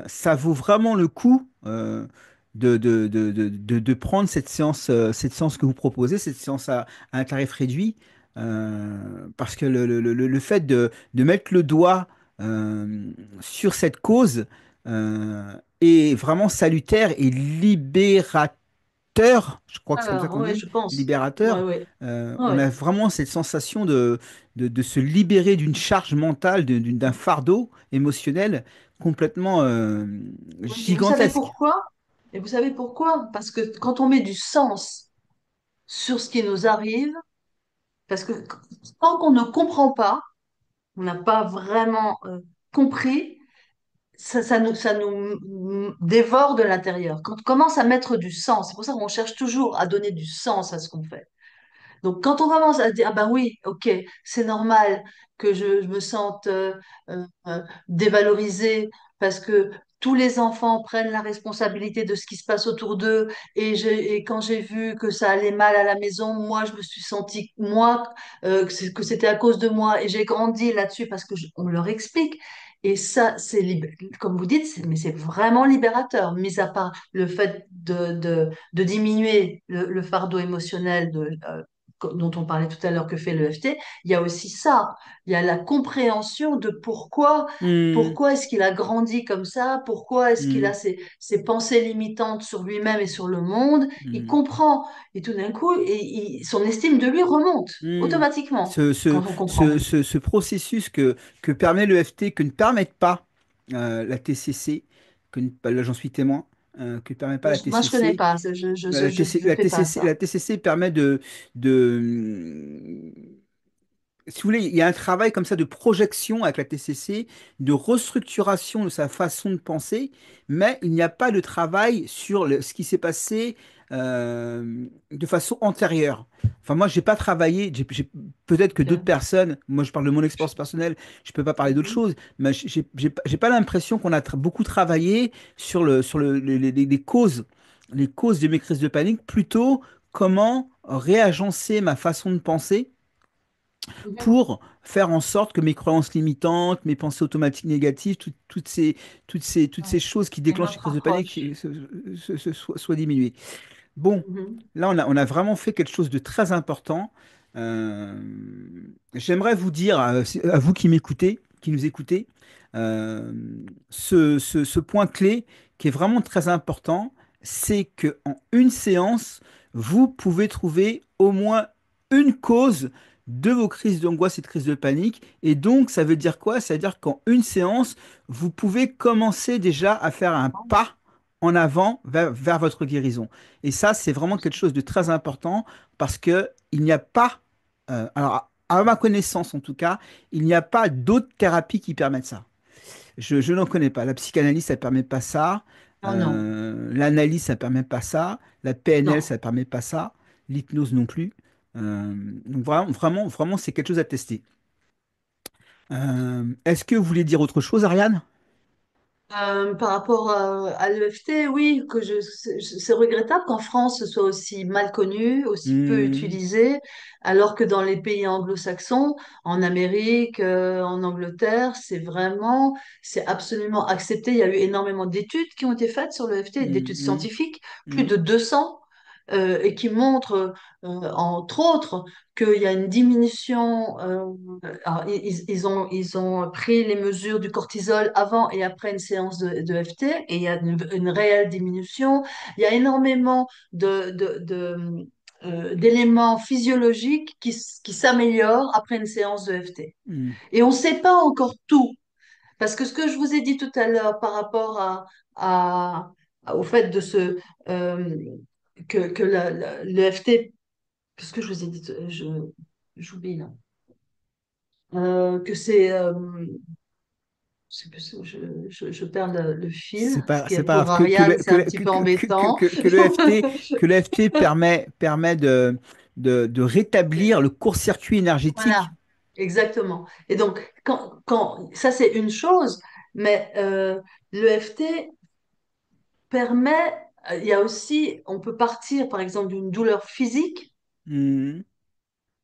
[SPEAKER 1] ça vaut vraiment le coup de prendre cette séance que vous proposez, cette séance à un tarif réduit, parce que le fait de mettre le doigt sur cette cause est vraiment salutaire et libérateur, je crois que c'est comme ça
[SPEAKER 2] Alors,
[SPEAKER 1] qu'on
[SPEAKER 2] oui,
[SPEAKER 1] dit,
[SPEAKER 2] je pense. Oui,
[SPEAKER 1] libérateur.
[SPEAKER 2] oui,
[SPEAKER 1] On a
[SPEAKER 2] oui.
[SPEAKER 1] vraiment cette sensation de se libérer d'une charge mentale, d'un fardeau émotionnel complètement
[SPEAKER 2] Oui, et vous savez
[SPEAKER 1] gigantesque.
[SPEAKER 2] pourquoi? Et vous savez pourquoi? Parce que quand on met du sens sur ce qui nous arrive, parce que tant qu'on ne comprend pas, on n'a pas vraiment compris, ça nous dévore de l'intérieur. Quand on commence à mettre du sens, c'est pour ça qu'on cherche toujours à donner du sens à ce qu'on fait. Donc, quand on commence à dire, ah ben oui, ok, c'est normal que je me sente dévalorisée parce que tous les enfants prennent la responsabilité de ce qui se passe autour d'eux. Et quand j'ai vu que ça allait mal à la maison, moi, je me suis sentie, moi, que c'était à cause de moi. Et j'ai grandi là-dessus parce que on leur explique. Et ça, comme vous dites, mais c'est vraiment libérateur, mis à part le fait de diminuer le fardeau émotionnel dont on parlait tout à l'heure que fait l'EFT. Il y a aussi ça. Il y a la compréhension de
[SPEAKER 1] Hmm,
[SPEAKER 2] pourquoi est-ce qu'il a grandi comme ça, pourquoi est-ce qu'il a
[SPEAKER 1] hmm,
[SPEAKER 2] ces pensées limitantes sur lui-même et sur le monde. Il
[SPEAKER 1] hmm,
[SPEAKER 2] comprend. Et tout d'un coup, son estime de lui remonte
[SPEAKER 1] hmm.
[SPEAKER 2] automatiquement
[SPEAKER 1] Ce, ce,
[SPEAKER 2] quand on comprend.
[SPEAKER 1] ce processus que permet l'EFT, que ne permettent pas la TCC, là j'en suis témoin, que ne permet pas la
[SPEAKER 2] Moi, je connais
[SPEAKER 1] TCC.
[SPEAKER 2] pas. Je fais pas ça.
[SPEAKER 1] La TCC permet si vous voulez, il y a un travail comme ça de projection avec la TCC, de restructuration de sa façon de penser, mais il n'y a pas de travail sur ce qui s'est passé de façon antérieure. Enfin, moi, j'ai pas travaillé, peut-être que d'autres
[SPEAKER 2] Ok.
[SPEAKER 1] personnes, moi je parle de mon expérience personnelle, je peux pas parler d'autre
[SPEAKER 2] Mhm.
[SPEAKER 1] chose, mais j'ai pas l'impression qu'on a beaucoup travaillé sur les causes de mes crises de panique, plutôt comment réagencer ma façon de penser
[SPEAKER 2] Mhm.
[SPEAKER 1] pour faire en sorte que mes croyances limitantes, mes pensées automatiques négatives, toutes ces
[SPEAKER 2] Ouais.
[SPEAKER 1] choses qui
[SPEAKER 2] Une
[SPEAKER 1] déclenchent les
[SPEAKER 2] autre
[SPEAKER 1] crises de panique
[SPEAKER 2] approche.
[SPEAKER 1] soient diminuées. Bon,
[SPEAKER 2] Mhm.
[SPEAKER 1] là, on a vraiment fait quelque chose de très important. Euh, J'aimerais vous dire, à vous qui m'écoutez, qui nous écoutez, euh, ce point clé qui est vraiment très important, c'est que en une séance, vous pouvez trouver au moins une cause de vos crises d'angoisse et de crises de panique. Et donc, ça veut dire quoi? Ça veut dire qu'en une séance, vous pouvez commencer déjà à faire un pas en avant vers votre guérison. Et ça, c'est vraiment quelque chose de très important parce que il n'y a pas, alors à ma connaissance en tout cas, il n'y a pas d'autres thérapies qui permettent ça. Je n'en connais pas. La psychanalyse, ça ne permet pas ça.
[SPEAKER 2] Non, non,
[SPEAKER 1] L'analyse, ça ne permet pas ça. La PNL,
[SPEAKER 2] non.
[SPEAKER 1] ça ne permet pas ça. L'hypnose non plus. Donc vraiment, c'est quelque chose à tester. Est-ce que vous voulez dire autre chose, Ariane?
[SPEAKER 2] Par rapport à l'EFT, oui, c'est regrettable qu'en France ce soit aussi mal connu, aussi peu
[SPEAKER 1] Hmm,
[SPEAKER 2] utilisé, alors que dans les pays anglo-saxons, en Amérique, en Angleterre, c'est absolument accepté. Il y a eu énormément d'études qui ont été faites sur l'EFT, d'études
[SPEAKER 1] hmm,
[SPEAKER 2] scientifiques, plus
[SPEAKER 1] hmm,
[SPEAKER 2] de 200, et qui montrent, entre autres, qu'il y a une diminution. Alors, ils ont pris les mesures du cortisol avant et après une séance de FT et il y a une réelle diminution. Il y a énormément d'éléments physiologiques qui s'améliorent après une séance de FT.
[SPEAKER 1] hmm.
[SPEAKER 2] Et on ne sait pas encore tout, parce que ce que je vous ai dit tout à l'heure par rapport à- au fait euh, que le FT, qu'est-ce que je vous ai dit, j'oublie là. Que c'est je perds le fil, ce qui
[SPEAKER 1] C'est
[SPEAKER 2] est
[SPEAKER 1] pas
[SPEAKER 2] pour
[SPEAKER 1] grave
[SPEAKER 2] Ariane, c'est un petit peu embêtant.
[SPEAKER 1] que le FT permet de rétablir le court-circuit énergétique.
[SPEAKER 2] Voilà, exactement. Et donc, ça c'est une chose, mais l'EFT permet, il y a aussi, on peut partir par exemple d'une douleur physique
[SPEAKER 1] Hmm,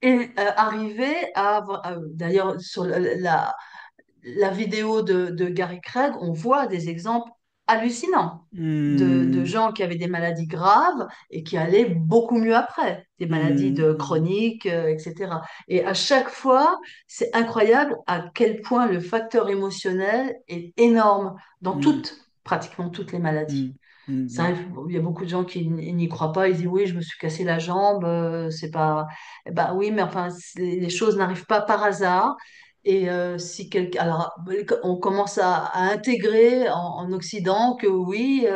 [SPEAKER 2] et arriver à avoir, d'ailleurs sur la vidéo de Gary Craig, on voit des exemples hallucinants de
[SPEAKER 1] hmm,
[SPEAKER 2] gens qui avaient des maladies graves et qui allaient beaucoup mieux après, des maladies
[SPEAKER 1] hmm,
[SPEAKER 2] chroniques, etc. Et à chaque fois, c'est incroyable à quel point le facteur émotionnel est énorme dans
[SPEAKER 1] hmm,
[SPEAKER 2] pratiquement toutes les
[SPEAKER 1] hmm,
[SPEAKER 2] maladies.
[SPEAKER 1] hmm,
[SPEAKER 2] Ça
[SPEAKER 1] hmm,
[SPEAKER 2] arrive, il y a beaucoup de gens qui n'y croient pas. Ils disent oui, je me suis cassé la jambe, c'est pas. Eh ben oui, mais enfin, les choses n'arrivent pas par hasard. Et si quelqu'un, alors, on commence à intégrer en Occident que oui,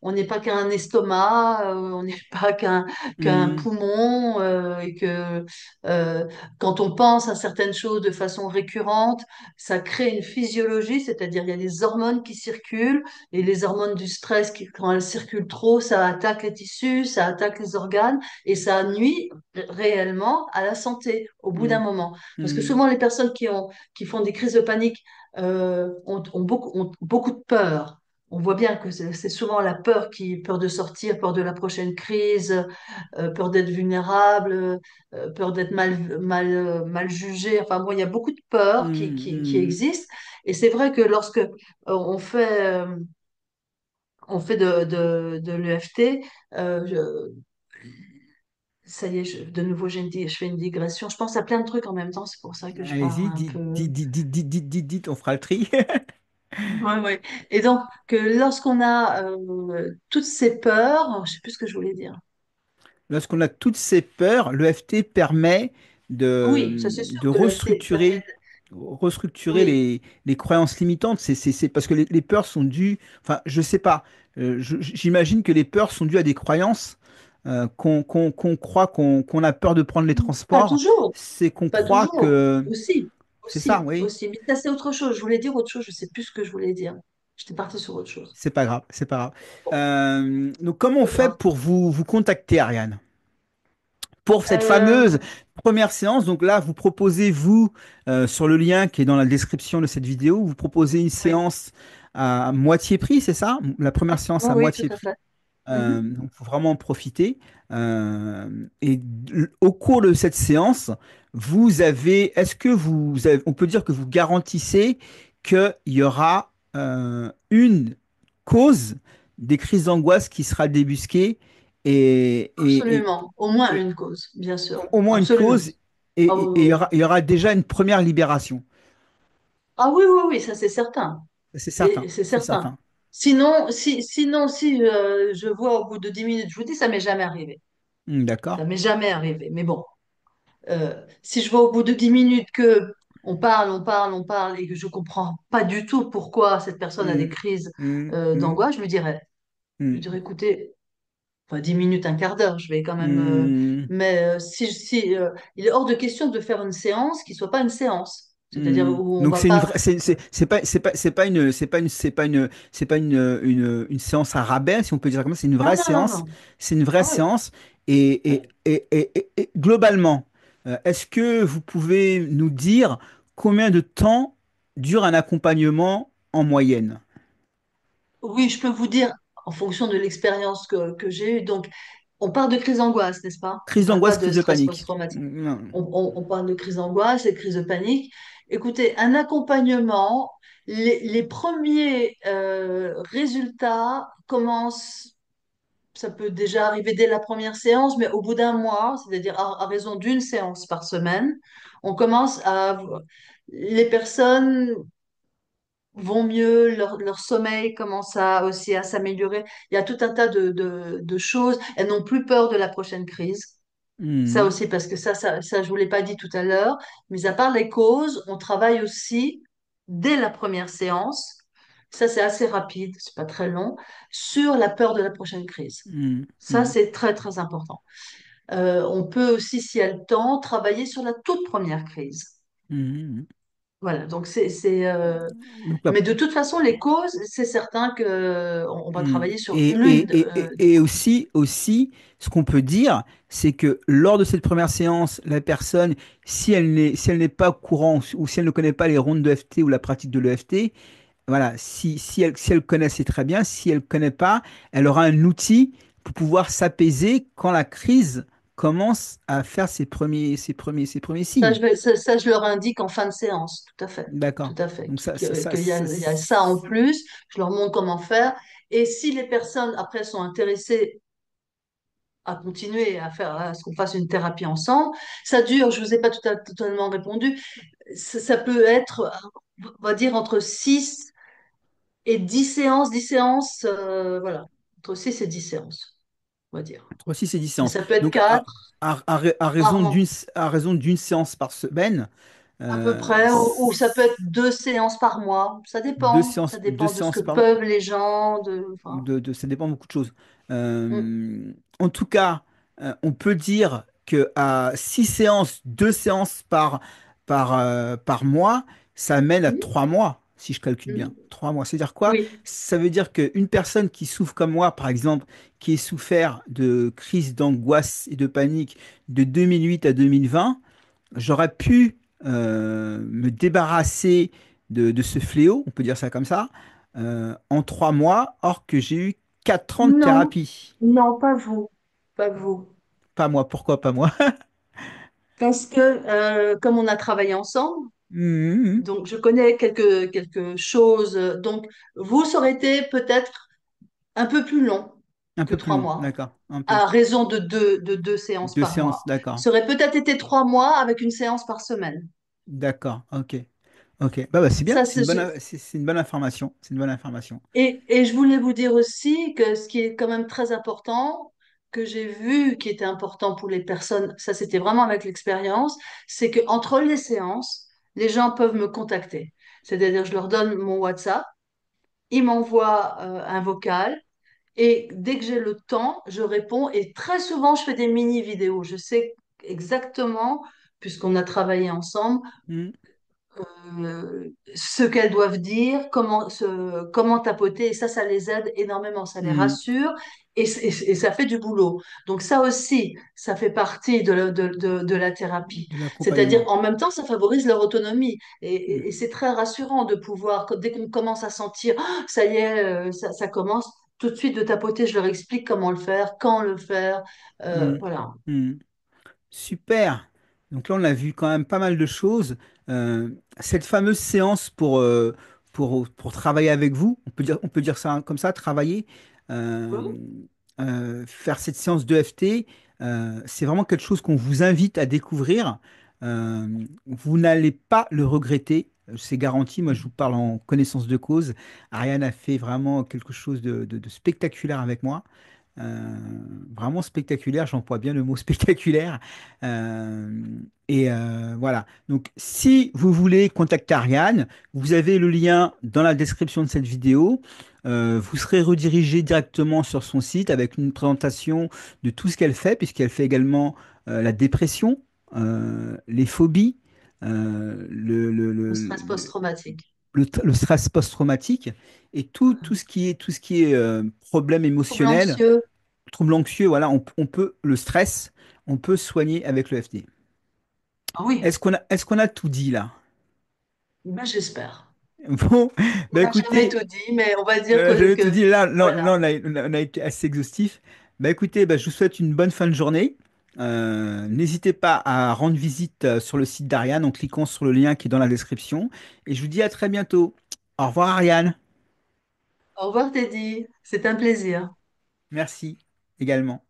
[SPEAKER 2] on n'est pas qu'un estomac, on n'est pas qu'un
[SPEAKER 1] hmm,
[SPEAKER 2] poumon, et que euh, quand on pense à certaines choses de façon récurrente, ça crée une physiologie, c'est-à-dire il y a des hormones qui circulent et les hormones du stress, quand elles circulent trop, ça attaque les tissus, ça attaque les organes et ça nuit réellement à la santé au bout d'un
[SPEAKER 1] hmm,
[SPEAKER 2] moment. Parce que
[SPEAKER 1] hmm,
[SPEAKER 2] souvent, les personnes qui font des crises de panique ont beaucoup de peur. on voit bien que c'est souvent la peur peur de sortir, peur de la prochaine crise, peur d'être vulnérable, peur d'être mal jugé. Enfin bon, il y a beaucoup de peurs qui
[SPEAKER 1] Hmm,
[SPEAKER 2] existent. Et c'est vrai que lorsque on fait de l'EFT, ça y est, de nouveau, je fais une digression. Je pense à plein de trucs en même temps, c'est pour ça que je pars
[SPEAKER 1] allez-y,
[SPEAKER 2] un
[SPEAKER 1] dites,
[SPEAKER 2] peu.
[SPEAKER 1] dites, dites, dites, dites, dites, dites, dites, on fera le tri.
[SPEAKER 2] Ouais, ouais. Et donc, que lorsqu'on a toutes ces peurs, je sais plus ce que je voulais dire.
[SPEAKER 1] Lorsqu'on a toutes ces peurs, l'EFT permet
[SPEAKER 2] Oui, ça c'est sûr
[SPEAKER 1] de
[SPEAKER 2] que l'EFT permet.
[SPEAKER 1] restructurer
[SPEAKER 2] Oui,
[SPEAKER 1] les croyances limitantes. C'est parce que les peurs sont dues, enfin, je sais pas, j'imagine que les peurs sont dues à des croyances qu'on croit qu'on a peur de prendre les
[SPEAKER 2] pas
[SPEAKER 1] transports.
[SPEAKER 2] toujours,
[SPEAKER 1] C'est qu'on
[SPEAKER 2] pas
[SPEAKER 1] croit
[SPEAKER 2] toujours.
[SPEAKER 1] que...
[SPEAKER 2] Aussi,
[SPEAKER 1] C'est ça,
[SPEAKER 2] aussi,
[SPEAKER 1] oui.
[SPEAKER 2] aussi. Mais ça c'est autre chose. Je voulais dire autre chose, je sais plus ce que je voulais dire. J'étais partie sur autre chose.
[SPEAKER 1] C'est pas grave, c'est pas grave.
[SPEAKER 2] Bon,
[SPEAKER 1] Donc, comment on
[SPEAKER 2] pas
[SPEAKER 1] fait
[SPEAKER 2] grave.
[SPEAKER 1] pour vous contacter, Ariane? Pour cette fameuse
[SPEAKER 2] Euh,
[SPEAKER 1] première séance, donc là, vous proposez, vous, sur le lien qui est dans la description de cette vidéo, vous proposez une
[SPEAKER 2] oui,
[SPEAKER 1] séance à moitié prix, c'est ça? La première séance
[SPEAKER 2] oui,
[SPEAKER 1] à
[SPEAKER 2] oui, tout
[SPEAKER 1] moitié
[SPEAKER 2] à
[SPEAKER 1] prix.
[SPEAKER 2] fait. Mhm.
[SPEAKER 1] Donc, faut vraiment en profiter. Et au cours de cette séance, est-ce que on peut dire que vous garantissez qu'il y aura une cause des crises d'angoisse qui sera débusquée
[SPEAKER 2] Absolument. Au moins
[SPEAKER 1] et
[SPEAKER 2] une cause, bien sûr.
[SPEAKER 1] au moins une
[SPEAKER 2] Absolument.
[SPEAKER 1] cause
[SPEAKER 2] Ah oui,
[SPEAKER 1] et
[SPEAKER 2] oui, oui.
[SPEAKER 1] il y aura déjà une première libération.
[SPEAKER 2] Ah oui, oui, oui, ça c'est certain.
[SPEAKER 1] C'est
[SPEAKER 2] Et
[SPEAKER 1] certain,
[SPEAKER 2] c'est
[SPEAKER 1] c'est
[SPEAKER 2] certain.
[SPEAKER 1] certain.
[SPEAKER 2] Sinon, si je vois au bout de 10 minutes, je vous dis, ça m'est jamais arrivé.
[SPEAKER 1] D'accord.
[SPEAKER 2] Ça m'est jamais arrivé. Mais bon, si je vois au bout de 10 minutes que on parle et que je comprends pas du tout pourquoi cette personne a des
[SPEAKER 1] Hmm,
[SPEAKER 2] crises
[SPEAKER 1] hmm, hmm,
[SPEAKER 2] d'angoisse, je lui
[SPEAKER 1] hmm,
[SPEAKER 2] dirais, écoutez, enfin, 10 minutes, un quart d'heure, je vais quand même.
[SPEAKER 1] hmm,
[SPEAKER 2] Mais il est hors de question de faire une séance qui soit pas une séance. C'est-à-dire
[SPEAKER 1] hmm.
[SPEAKER 2] où on
[SPEAKER 1] Donc
[SPEAKER 2] va
[SPEAKER 1] c'est une
[SPEAKER 2] pas.
[SPEAKER 1] vraie, c'est pas une séance à rabais, si on peut dire comme ça. C'est une
[SPEAKER 2] Non,
[SPEAKER 1] vraie
[SPEAKER 2] non, non,
[SPEAKER 1] séance.
[SPEAKER 2] non.
[SPEAKER 1] C'est une vraie
[SPEAKER 2] Ah oui,
[SPEAKER 1] séance.
[SPEAKER 2] oui.
[SPEAKER 1] Et globalement, est-ce que vous pouvez nous dire combien de temps dure un accompagnement en moyenne?
[SPEAKER 2] Oui, je peux vous dire, en fonction de l'expérience que j'ai eue, donc on parle de crise d'angoisse, n'est-ce pas? On
[SPEAKER 1] Crise
[SPEAKER 2] parle pas
[SPEAKER 1] d'angoisse,
[SPEAKER 2] de
[SPEAKER 1] crise de
[SPEAKER 2] stress
[SPEAKER 1] panique.
[SPEAKER 2] post-traumatique.
[SPEAKER 1] Non.
[SPEAKER 2] On parle de crise d'angoisse et de crise de panique. Écoutez, un accompagnement, les premiers résultats commencent, ça peut déjà arriver dès la première séance, mais au bout d'un mois, c'est-à-dire à raison d'une séance par semaine, on commence à... Les personnes vont mieux, leur sommeil commence aussi à s'améliorer. Il y a tout un tas de choses. Elles n'ont plus peur de la prochaine crise. Ça
[SPEAKER 1] Mhm.
[SPEAKER 2] aussi, parce que ça je vous l'ai pas dit tout à l'heure, mais à part les causes, on travaille aussi dès la première séance. Ça, c'est assez rapide, c'est pas très long, sur la peur de la prochaine crise.
[SPEAKER 1] Mhm.
[SPEAKER 2] Ça,
[SPEAKER 1] Mhm.
[SPEAKER 2] c'est très, très important. On peut aussi, si elle le temps, travailler sur la toute première crise.
[SPEAKER 1] Mhm.
[SPEAKER 2] Voilà, donc
[SPEAKER 1] Donc, la-
[SPEAKER 2] mais de toute façon, les causes, c'est certain que on va
[SPEAKER 1] mhm.
[SPEAKER 2] travailler sur l'une des
[SPEAKER 1] Et
[SPEAKER 2] causes.
[SPEAKER 1] aussi, ce qu'on peut dire, c'est que lors de cette première séance, la personne, si elle n'est pas au courant ou si elle ne connaît pas les rondes de FT ou la pratique de l'EFT, voilà, si elle connaît, c'est très bien. Si elle ne connaît pas, elle aura un outil pour pouvoir s'apaiser quand la crise commence à faire ses premiers signes.
[SPEAKER 2] Ça, je leur indique en fin de séance, tout
[SPEAKER 1] D'accord.
[SPEAKER 2] à fait,
[SPEAKER 1] Donc
[SPEAKER 2] qu'il y a ça en plus. Je leur montre comment faire. Et si les personnes après sont intéressées à continuer à ce qu'on fasse une thérapie ensemble, ça dure. Je vous ai pas totalement répondu. Ça peut être, on va dire entre 6 et 10 séances, 10 séances, voilà, entre 6 et 10 séances, on va dire.
[SPEAKER 1] entre 6 et 10
[SPEAKER 2] Mais
[SPEAKER 1] séances.
[SPEAKER 2] ça peut être
[SPEAKER 1] Donc,
[SPEAKER 2] 4, rarement,
[SPEAKER 1] à raison d'une séance par semaine,
[SPEAKER 2] à peu près, ou ça peut être 2 séances par mois. Ça
[SPEAKER 1] deux
[SPEAKER 2] dépend de ce que
[SPEAKER 1] séances par,
[SPEAKER 2] peuvent les gens, enfin,
[SPEAKER 1] ça dépend de beaucoup de choses.
[SPEAKER 2] mm,
[SPEAKER 1] En tout cas, on peut dire que à 6 séances, 2 séances par mois, ça mène à
[SPEAKER 2] mm,
[SPEAKER 1] 3 mois, si je calcule bien.
[SPEAKER 2] mm.
[SPEAKER 1] 3 mois. C'est-à-dire quoi?
[SPEAKER 2] Oui,
[SPEAKER 1] Ça veut dire qu'une personne qui souffre comme moi, par exemple, qui ait souffert de crise d'angoisse et de panique de 2008 à 2020, j'aurais pu me débarrasser de ce fléau, on peut dire ça comme ça, en 3 mois, or que j'ai eu 4 ans de
[SPEAKER 2] Non,
[SPEAKER 1] thérapie.
[SPEAKER 2] non, pas vous, pas vous.
[SPEAKER 1] Pas moi, pourquoi pas moi?
[SPEAKER 2] Parce que comme on a travaillé ensemble,
[SPEAKER 1] Mhm.
[SPEAKER 2] donc je connais quelque chose. Donc vous, ça aurait été peut-être un peu plus long
[SPEAKER 1] Un
[SPEAKER 2] que
[SPEAKER 1] peu plus
[SPEAKER 2] trois
[SPEAKER 1] long,
[SPEAKER 2] mois,
[SPEAKER 1] d'accord, un peu.
[SPEAKER 2] à raison de deux séances
[SPEAKER 1] Deux
[SPEAKER 2] par mois.
[SPEAKER 1] séances, d'accord.
[SPEAKER 2] Ça aurait peut-être été 3 mois avec une séance par semaine.
[SPEAKER 1] D'accord, ok. Ok, bah, c'est bien,
[SPEAKER 2] Ça,
[SPEAKER 1] c'est une bonne, c'est une bonne information. C'est une bonne information.
[SPEAKER 2] et je voulais vous dire aussi que ce qui est quand même très important, que j'ai vu qui était important pour les personnes, ça c'était vraiment avec l'expérience, c'est que entre les séances, les gens peuvent me contacter. C'est-à-dire, je leur donne mon WhatsApp, ils m'envoient un vocal et dès que j'ai le temps, je réponds et très souvent je fais des mini-vidéos. Je sais exactement, puisqu'on a travaillé ensemble,
[SPEAKER 1] Mhm.
[SPEAKER 2] ce qu'elles doivent dire, comment tapoter, et ça les aide énormément, ça les
[SPEAKER 1] Mhm.
[SPEAKER 2] rassure, et ça fait du boulot. Donc ça aussi, ça fait partie de la thérapie.
[SPEAKER 1] De
[SPEAKER 2] C'est-à-dire,
[SPEAKER 1] l'accompagnement.
[SPEAKER 2] en même temps, ça favorise leur autonomie, et,
[SPEAKER 1] Mhm.
[SPEAKER 2] et c'est très rassurant de pouvoir, dès qu'on commence à sentir, ah, ça y est, ça commence, tout de suite de tapoter, je leur explique comment le faire, quand le faire,
[SPEAKER 1] Mhm.
[SPEAKER 2] voilà.
[SPEAKER 1] Mhm. Super. Donc là, on a vu quand même pas mal de choses. Cette fameuse séance pour travailler avec vous, on peut dire ça comme ça, travailler, euh,
[SPEAKER 2] Oui.
[SPEAKER 1] faire cette séance d'EFT, c'est vraiment quelque chose qu'on vous invite à découvrir. Vous n'allez pas le regretter. C'est garanti, moi je vous parle en connaissance de cause. Ariane a fait vraiment quelque chose de spectaculaire avec moi. Euh, Vraiment spectaculaire, j'emploie bien le mot spectaculaire. Euh, voilà. Donc, si vous voulez contacter Ariane, vous avez le lien dans la description de cette vidéo. Vous serez redirigé directement sur son site avec une présentation de tout ce qu'elle fait, puisqu'elle fait également la dépression, les phobies,
[SPEAKER 2] Le stress post-traumatique.
[SPEAKER 1] le stress post-traumatique et tout ce qui est problème
[SPEAKER 2] Trouble
[SPEAKER 1] émotionnel,
[SPEAKER 2] anxieux.
[SPEAKER 1] trouble anxieux, voilà, le stress, on peut soigner avec le FD.
[SPEAKER 2] Ah oui,
[SPEAKER 1] Est-ce qu'on a tout dit là?
[SPEAKER 2] ben, j'espère.
[SPEAKER 1] Bon,
[SPEAKER 2] On
[SPEAKER 1] bah
[SPEAKER 2] n'a jamais
[SPEAKER 1] écoutez,
[SPEAKER 2] tout dit, mais on va dire que,
[SPEAKER 1] j'avais tout
[SPEAKER 2] que
[SPEAKER 1] dit là, là,
[SPEAKER 2] voilà.
[SPEAKER 1] là, on a été assez exhaustif. Bah écoutez, bah, je vous souhaite une bonne fin de journée. N'hésitez pas à rendre visite sur le site d'Ariane en cliquant sur le lien qui est dans la description. Et je vous dis à très bientôt. Au revoir Ariane.
[SPEAKER 2] Au revoir, Teddy. C'est un plaisir.
[SPEAKER 1] Merci également.